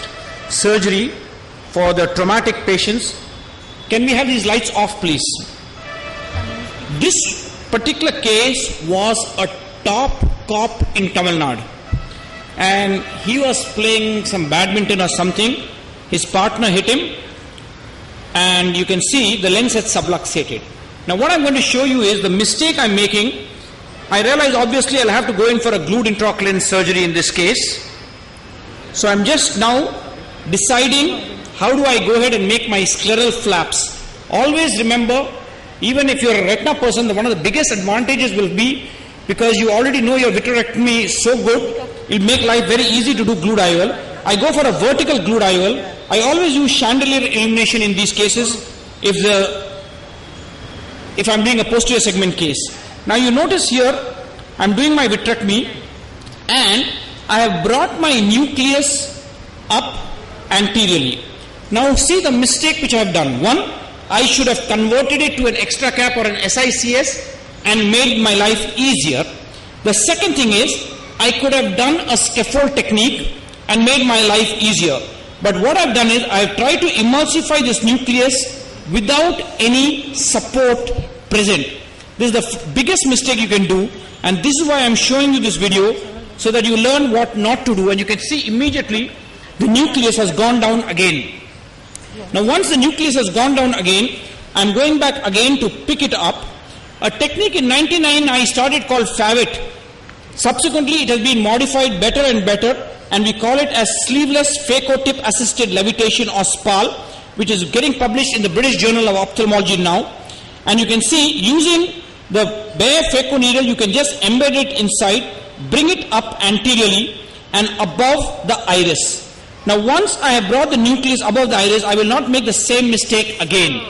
Speaker 9: surgery for the traumatic patients. Can we have these lights off, please? This particular case was a top cop in Tamil Nadu. And he was playing some badminton or something. His partner hit him. And you can see the lens had subluxated. Now what I'm going to show you is the mistake I'm making. I realize obviously I'll have to go in for a glued intraocular lens surgery in this case. So I'm just now deciding how do I go ahead and make my scleral flaps. Always remember, even if you're a retina person, one of the biggest advantages will be because you already know your vitrectomy is so good, it'll make life very easy to do glued IOL. I go for a vertical glued IOL. I always use chandelier illumination in these cases if I'm doing a posterior segment case. Now you notice here, I'm doing my vitrectomy and I have brought my nucleus up anteriorly. Now see the mistake which I have done. One, I should have converted it to an extra cap or an SICS and made my life easier. The second thing is, I could have done a scaffold technique and made my life easier. But what I've done is, I've tried to emulsify this nucleus without any support present. This is the biggest mistake you can do, and this is why I'm showing you this video, so that you learn what not to do, and you can see immediately the nucleus has gone down again. Now once the nucleus has gone down again, I'm going back again to pick it up. A technique in 99 I started called FAVIT. Subsequently it has been modified better and better, and we call it as sleeveless phaco-tip assisted levitation or SPAL, which is getting published in the British Journal of Ophthalmology now. And you can see, using the bare phaco needle, you can just embed it inside, bring it up anteriorly and above the iris. Now once I have brought the nucleus above the iris, I will not make the same mistake again.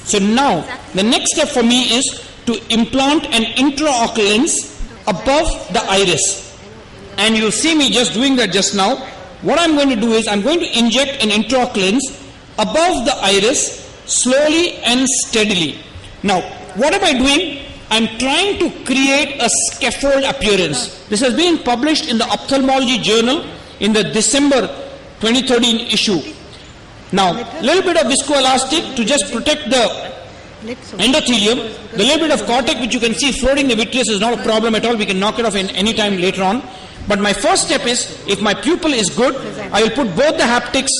Speaker 9: So now the next step for me is to implant an intraocular lens above the iris. and you'll see me just doing that just now. What I'm going to do is I'm going to inject an intraocular lens above the iris slowly and steadily. Now, what am I doing? I'm trying to create a scaffold appearance. This has been published in the Ophthalmology Journal in the December 2013 issue. Now, a little bit of viscoelastic to just protect the endothelium. The little bit of cortex which you can see floating the vitreous is not a problem at all. We can knock it off any time later on. But my first step is, if my pupil is good, I will put both the haptics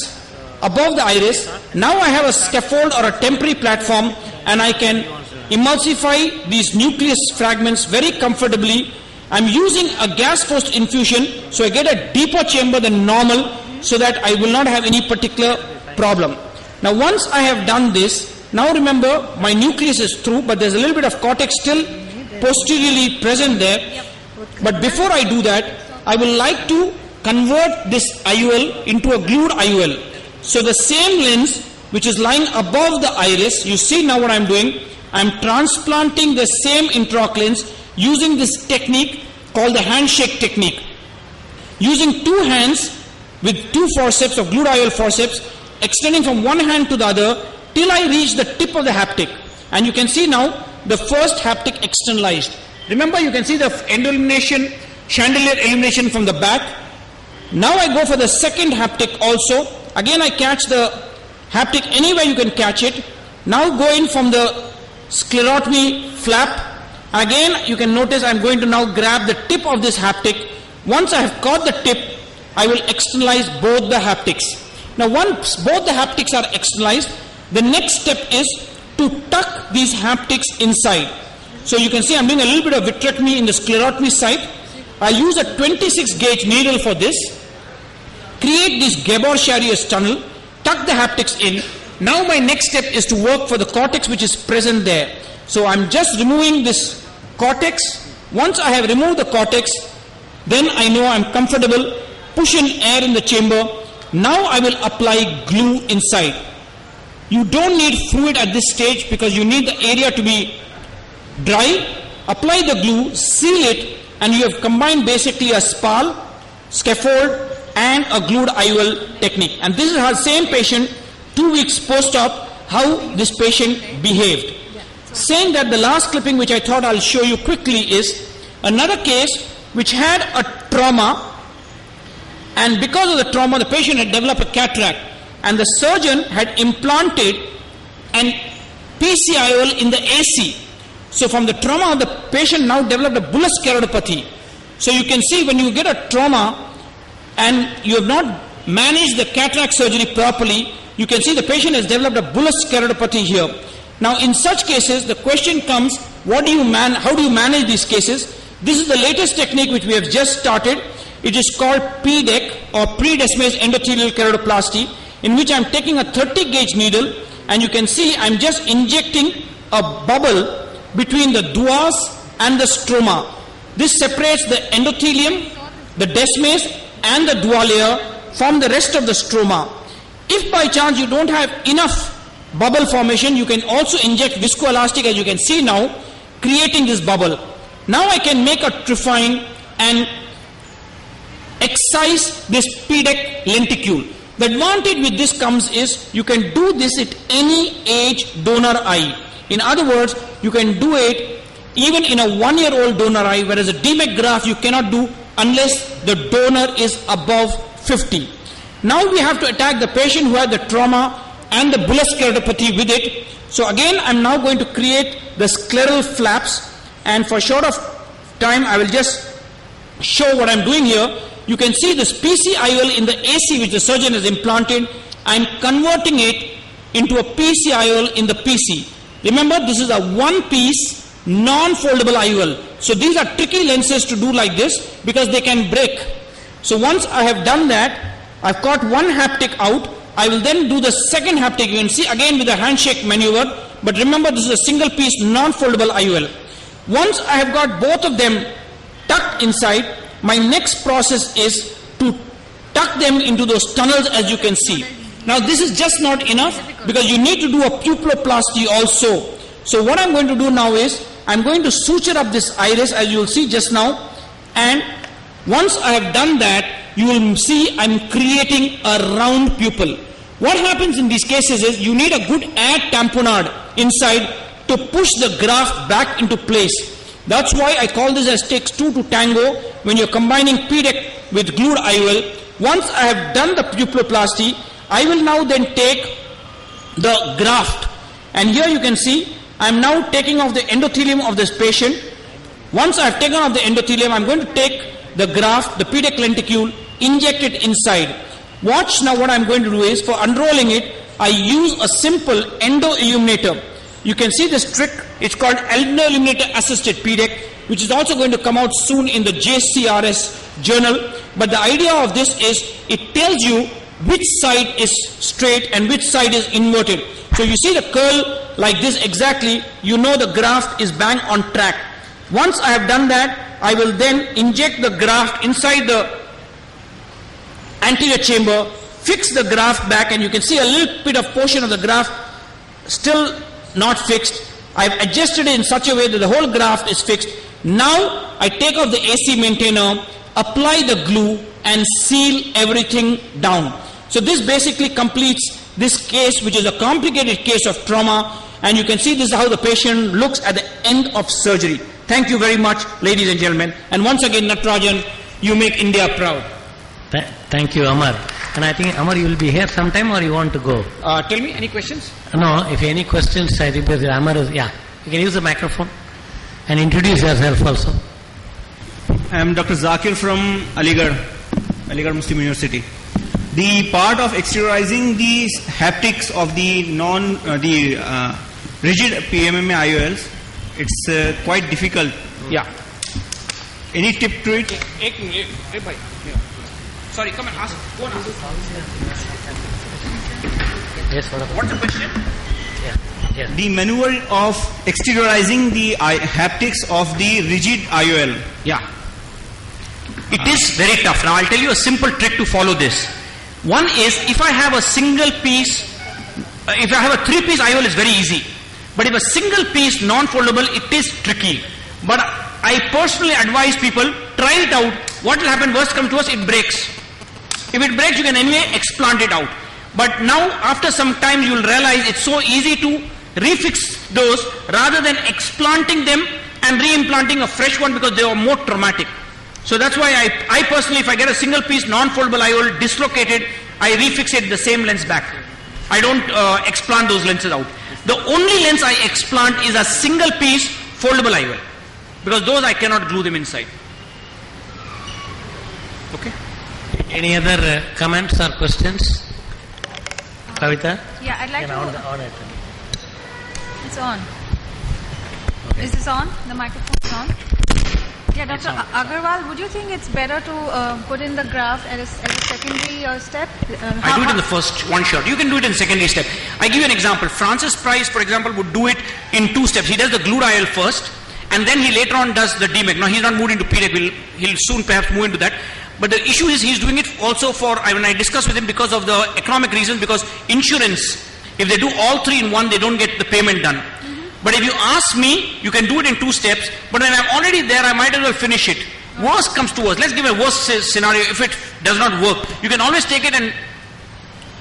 Speaker 9: above the iris. Now I have a scaffold or a temporary platform, and I can emulsify these nucleus fragments very comfortably. I'm using a gas forced infusion, so I get a deeper chamber than normal, so that I will not have any particular problem. Now once I have done this, now remember my nucleus is through, but there's a little bit of cortex still posteriorly present there. But before I do that, I will like to convert this IOL into a glued IOL. So the same lens which is lying above the iris, you see now what I'm doing, I'm transplanting the same intraocular lens using this technique called the handshake technique. Using two hands with two forceps of glued IOL forceps, extending from one hand to the other till I reach the tip of the haptic. And you can see now the first haptic externalized. Remember, you can see the illumination, chandelier illumination from the back. Now I go for the second haptic also. Again I catch the haptic anywhere you can catch it. Now go in from the sclerotomy flap. Again you can notice I'm going to now grab the tip of this haptic. Once I have caught the tip, I will externalize both the haptics. Now once both the haptics are externalized, the next step is to tuck these haptics inside. So you can see I'm doing a little bit of vitrectomy in the sclerotomy site. I use a 26 gauge needle for this. Create this Gabor-Charrier tunnel, tuck the haptics in. Now my next step is to work for the cortex which is present there. So I'm just removing this cortex. Once I have removed the cortex, then I know I'm comfortable. Push in air in the chamber. Now I will apply glue inside. You don't need fluid at this stage because you need the area to be dry. Apply the glue, seal it, and you have combined basically a spal, scaffold, and a glued IOL technique. And this is our same patient 2 weeks post-op, how this patient behaved. Saying that, the last clipping which I thought I'll show you quickly is another case which had a trauma, and because of the trauma the patient had developed a cataract, and the surgeon had implanted an PCIOL in the AC. So from the trauma, the patient now developed a bullous keratopathy. So you can see when you get a trauma and you have not managed the cataract surgery properly, you can see the patient has developed a bullous keratopathy here. Now in such cases, the question comes, how do you manage these cases? This is the latest technique which we have just started. It is called PDEC, or pre-Descemet's endothelial keratoplasty, in which I am taking a 30 gauge needle, and you can see I am just injecting a bubble between the duas and the stroma. This separates the endothelium, the Descemet's, and the dua layer from the rest of the stroma. If by chance you don't have enough bubble formation, you can also inject viscoelastic, as you can see now, creating this bubble. Now I can make a trephine and excise this PDEC lenticule. The advantage with this comes is you can do this at any age donor eye. In other words, you can do it even in a 1-year-old donor eye, whereas a DMEC graft you cannot do unless the donor is above 50. Now we have to attack the patient who had the trauma and the bullous keratopathy with it. So again, I'm now going to create the scleral flaps, and for short of time I will just show what I'm doing here. You can see this PCIOL in the AC which the surgeon has implanted. I'm converting it into a PCIOL in the PC. Remember, this is a one-piece non-foldable IOL. So these are tricky lenses to do like this because they can break. So once I have done that, I've got one haptic out. I will then do the second haptic. You can see again with the handshake maneuver. But remember, this is a single-piece non-foldable IOL. Once I have got both of them tucked inside, my next process is to tuck them into those tunnels, as you can see. Now this is just not enough because you need to do a pupilloplasty also. So what I'm going to do now is I'm going to suture up this iris, as you will see just now, and Once I have done that, you will see I'm creating a round pupil. What happens in these cases is you need a good air tamponade inside to push the graft back into place. That's why I call this as takes two to tango when you're combining PDEC with glued IOL. Once I have done the pupiloplasty, I will now then take the graft. And here you can see, I'm now taking off the endothelium of this patient. Once I've taken off the endothelium, I'm going to take the graft, the PDEC lenticule, inject it inside. Watch now what I'm going to do is, for unrolling it, I use a simple endo-illuminator. You can see this trick, it's called endo-illuminator assisted PDEC, which is also going to come out soon in the JCRS journal. But the idea of this is, it tells you which side is straight and which side is inverted. So you see the curl like this exactly, you know the graft is bang on track. Once I have done that, I will then inject the graft inside the anterior chamber, fix the graft back, and you can see a little bit of portion of the graft still not fixed. I've adjusted it in such a way that the whole graft is fixed. Now I take off the AC maintainer, apply the glue, and seal everything down. So this basically completes this case, which is a complicated case of trauma, and you can see this is how the patient looks at the end of surgery. Thank you very much, ladies and gentlemen. And once again, Natarajan, you make India proud.
Speaker 6: Thank you, Amar. And I think, Amar, you will be here sometime or you want to go?
Speaker 9: Tell me, any questions?
Speaker 6: No, if any questions, I think Amar is, yeah. You can use the microphone and introduce yourself also.
Speaker 10: I am Dr. Zakir from Aligarh Muslim University. The part of exteriorizing the haptics of the rigid PMMA IOLs, it's quite difficult.
Speaker 9: Yeah.
Speaker 10: Any tip to it?
Speaker 9: Sorry, come and ask. Go and ask.
Speaker 6: Yes,
Speaker 9: what's the question?
Speaker 6: Yeah.
Speaker 10: The maneuver of exteriorizing the haptics of the rigid IOL.
Speaker 9: Yeah. It is very tough. Now I'll tell you a simple trick to follow this. One is, if I have a single piece, if I have a 3-piece IOL, it's very easy. But if a single piece non-foldable, it is tricky. But I personally advise people, try it out. What will happen, worst comes to us, it breaks. If it breaks, you can anyway explant it out. But now, after some time, you will realize it's so easy to refix those rather than explanting them and reimplanting a fresh one because they are more traumatic. So that's why I personally, if I get a single piece non-foldable IOL dislocated, I refix it the same lens back. I don't explant those lenses out. The only lens I explant is a single piece foldable IOL, because those I cannot glue them inside. Okay.
Speaker 6: Any other comments or questions? Kavita?
Speaker 8: Yeah, I'd like to...
Speaker 6: On it.
Speaker 8: It's on. Okay. Is this on? The microphone is on? Yeah, Dr. Agarwal, would you think it's better to put in the graft as a secondary step?
Speaker 9: I do it in the first one shot. You can do it in secondary step. I give you an example. Francis Price, for example, would do it in 2 steps. He does the glued IOL first, and then he later on does the DMEC. Now he's not moved into PDEC. He'll soon perhaps move into that. But the issue is he's doing it also for, when I discuss with him, because of the economic reasons, because insurance, if they do all 3 in one, they don't get the payment done. But if you ask me, you can do it in 2 steps, but when I'm already there, I might as well finish it. Worst comes to worst. Let's give a worst scenario. If it does not work, you can always take it and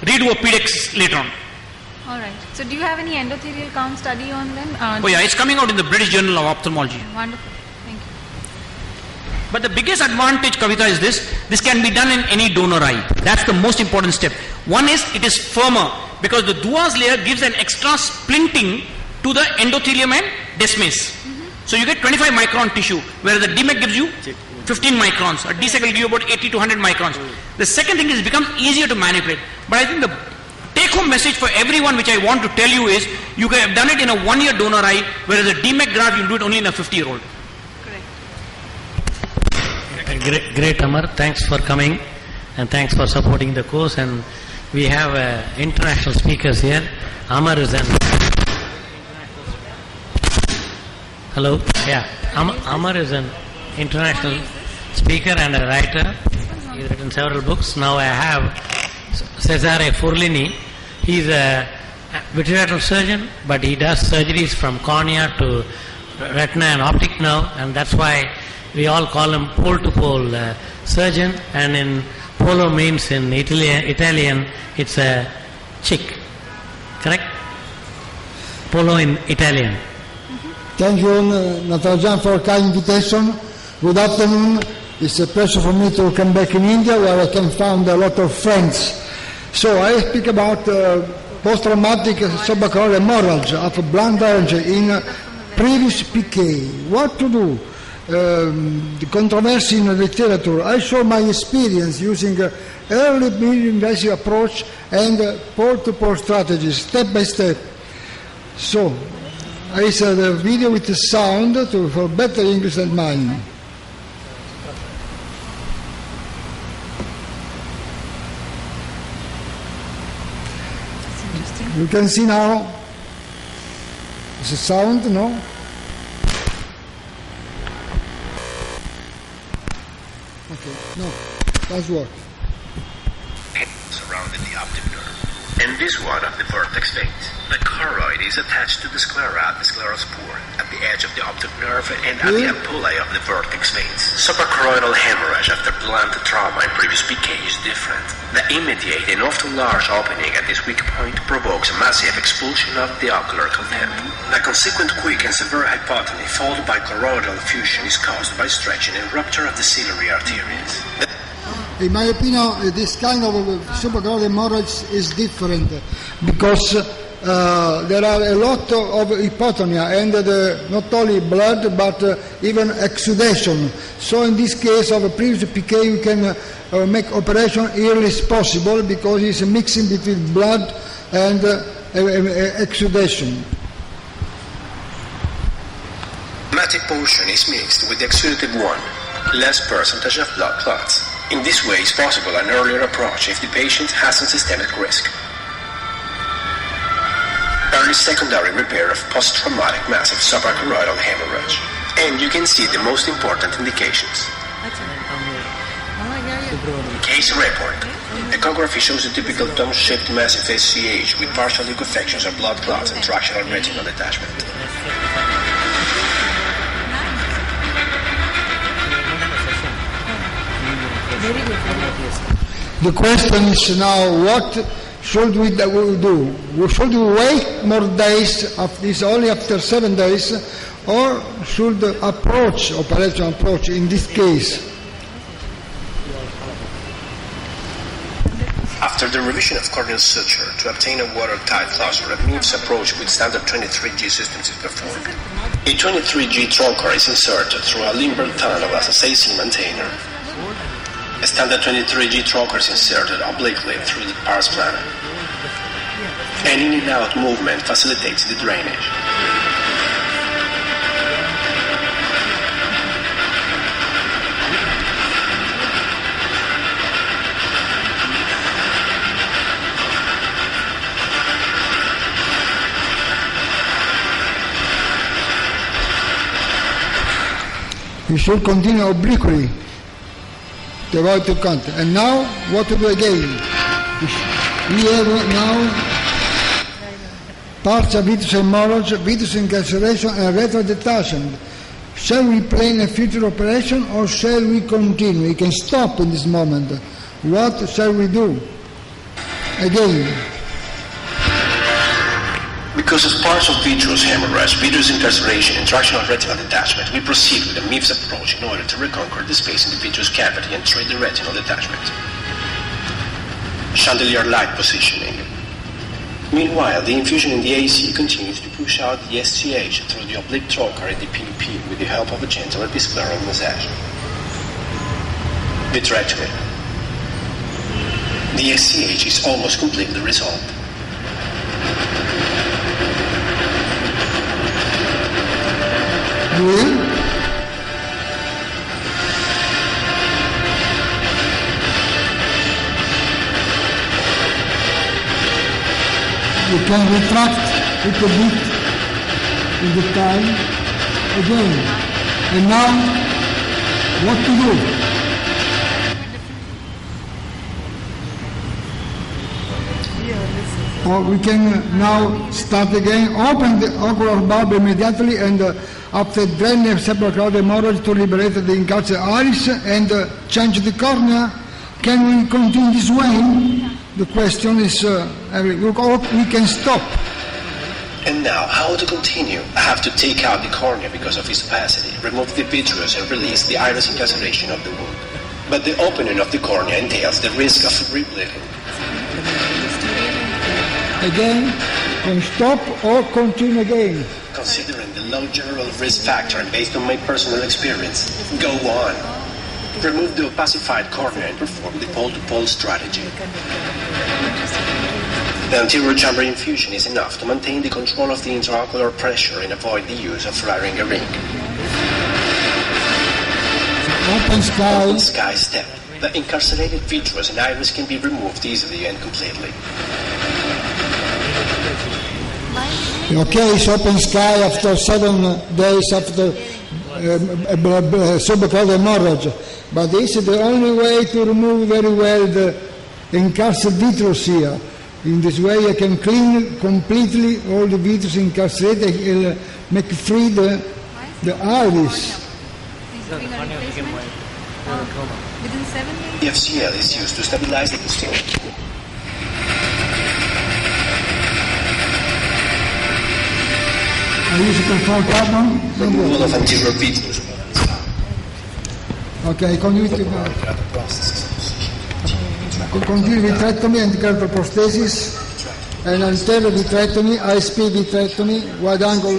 Speaker 9: redo a PDEC later on.
Speaker 8: Alright. So do you have any endothelial count study on them?
Speaker 9: Oh yeah, it's coming out in the British Journal of Ophthalmology.
Speaker 8: Wonderful. Thank you.
Speaker 9: But the biggest advantage, Kavita, is this can be done in any donor eye. That's the most important step. One is, it is firmer, because the Duas layer gives an extra splinting to the endothelium and desmes. So you get 25 micron tissue, whereas the DMEC gives you 15 microns. A DSEC will give you about 80 to 100 microns. The second thing is, it becomes easier to manipulate. But I think the take-home message for everyone which I want to tell you is, you can have done it in a 1-year donor eye, whereas a DMEC graft, you do it only in a 50-year-old.
Speaker 6: Great, Amar. Thanks for coming and thanks for supporting the course. And we have international speakers here. Amar is an... Hello? Yeah. Amar is an international speaker and a writer. He's written several books. Now I have Cesare Forlini. He's a vitreoretinal surgeon, but he does surgeries from cornea to retina and optic nerve, and that's why we all call him pole-to-pole surgeon, and in polo means in Italian it's a chick. Correct? Polo in Italian.
Speaker 11: Thank you, Natarajan, for a kind invitation. Good afternoon. It's a pleasure for me to come back in India, where I can find a lot of friends. So I speak about post-traumatic subacromial hemorrhage of blunt hemorrhage in previous PK. What to do? The controversy in the literature. I show my experience using early mid-invasive approach and pole-to-pole strategies, step by step. So, I said a video with the sound for better English than mine. You can see now. It's a sound, no? Okay, no, that's what.
Speaker 12: Surrounding the optic nerve. And this one of the vertex veins. The choroid is attached to the sclera, the sclerospore, at the edge of the optic nerve and at the ampullae of the vertex veins. Suprachoroidal hemorrhage after blunt trauma in previous PK is different. The immediate and often large opening at this weak point provokes a massive expulsion of the ocular content. The consequent quick and severe hypotony followed by choroidal effusion is caused by stretching and rupture of the ciliary arteries.
Speaker 11: In my opinion, this kind of suprachoroidal hemorrhage is different because there are a lot of hypotonia and not only blood but even exudation. So in this case of a previous PK, you can make operation early as possible because it's a mixing between blood and exudation.
Speaker 12: Hepatic portion is mixed with the exudative one, less percentage of blood clots. In this way is possible an earlier approach if the patient has some systemic risk. Early secondary repair of post-traumatic massive suprachoroidal hemorrhage. And you can see the most important indications. Case report. Echography shows a typical dome-shaped massive SCH with partial liquefactions or blood clots and tractional retinal detachment.
Speaker 11: The question is now, what should we do? Should we wait more days, this only after 7 days, or should operation approach in this case?
Speaker 12: After the revision of corneal suture to obtain a watertight closure, a MIVS approach with standard 23G systems is performed. A 23G trocar is inserted through a Limburg tunnel as a AC maintainer. A standard 23G trocar is inserted obliquely through the pars plana. An in and out movement facilitates the drainage.
Speaker 11: You should continue obliquely to avoid the contact. And now, what to do again? We have now partial vitrus hemorrhage, vitrus incarceration, and retinal detachment. Shall we plan a future operation or shall we continue? We can stop in this moment. What shall we do? Again.
Speaker 12: Because of partial vitreous hemorrhage, vitreous incarceration, and tractional retinal detachment, we proceed with a MIVS approach in order to reconquer the space in the vitreous cavity and treat the retinal detachment. Chandelier light positioning. Meanwhile, the infusion in the AC continues to push out the SCH through the oblique trocar and the PDP with the help of a gentle episcleral massage. Vitrectomy. The SCH is almost completely resolved.
Speaker 11: You can retract it a bit in the time again. And now, what to do? Or we can now start again, open the ocular bulb immediately and after draining the suprachoroidal hemorrhage to liberate the incarcerated iris and change the cornea? Can we continue this way? The question is, we can stop.
Speaker 12: And now, how to continue? I have to take out the cornea because of its opacity, remove the vitreous and release the iris incarceration of the wound. But the opening of the cornea entails the risk of rebleeding.
Speaker 11: Again, can stop or continue again?
Speaker 12: Considering the low general risk factor and based on my personal experience, go on. Remove the opacified cornea and perform the pole-to-pole strategy. The anterior chamber infusion is enough to maintain the control of the intraocular pressure and avoid the use of firing a ring.
Speaker 11: Open sky.
Speaker 12: Open sky step. The incarcerated vitreous and iris can be removed easily and completely.
Speaker 11: Okay, it's open sky after 7 days after suprachoroidal hemorrhage. But this is the only way to remove very well the incarcerated vitreous here. In this way, I can clean completely all the vitreous incarcerated and make free the iris.
Speaker 8: Within 7 days?
Speaker 12: The FCL is used to stabilize the posterior.
Speaker 11: I use it control carbon.
Speaker 12: Removal of anterior vitreous.
Speaker 11: Okay, conjunctive vitrectomy and keratoprosthesis, and anterior vitrectomy, ISP vitrectomy, wide angle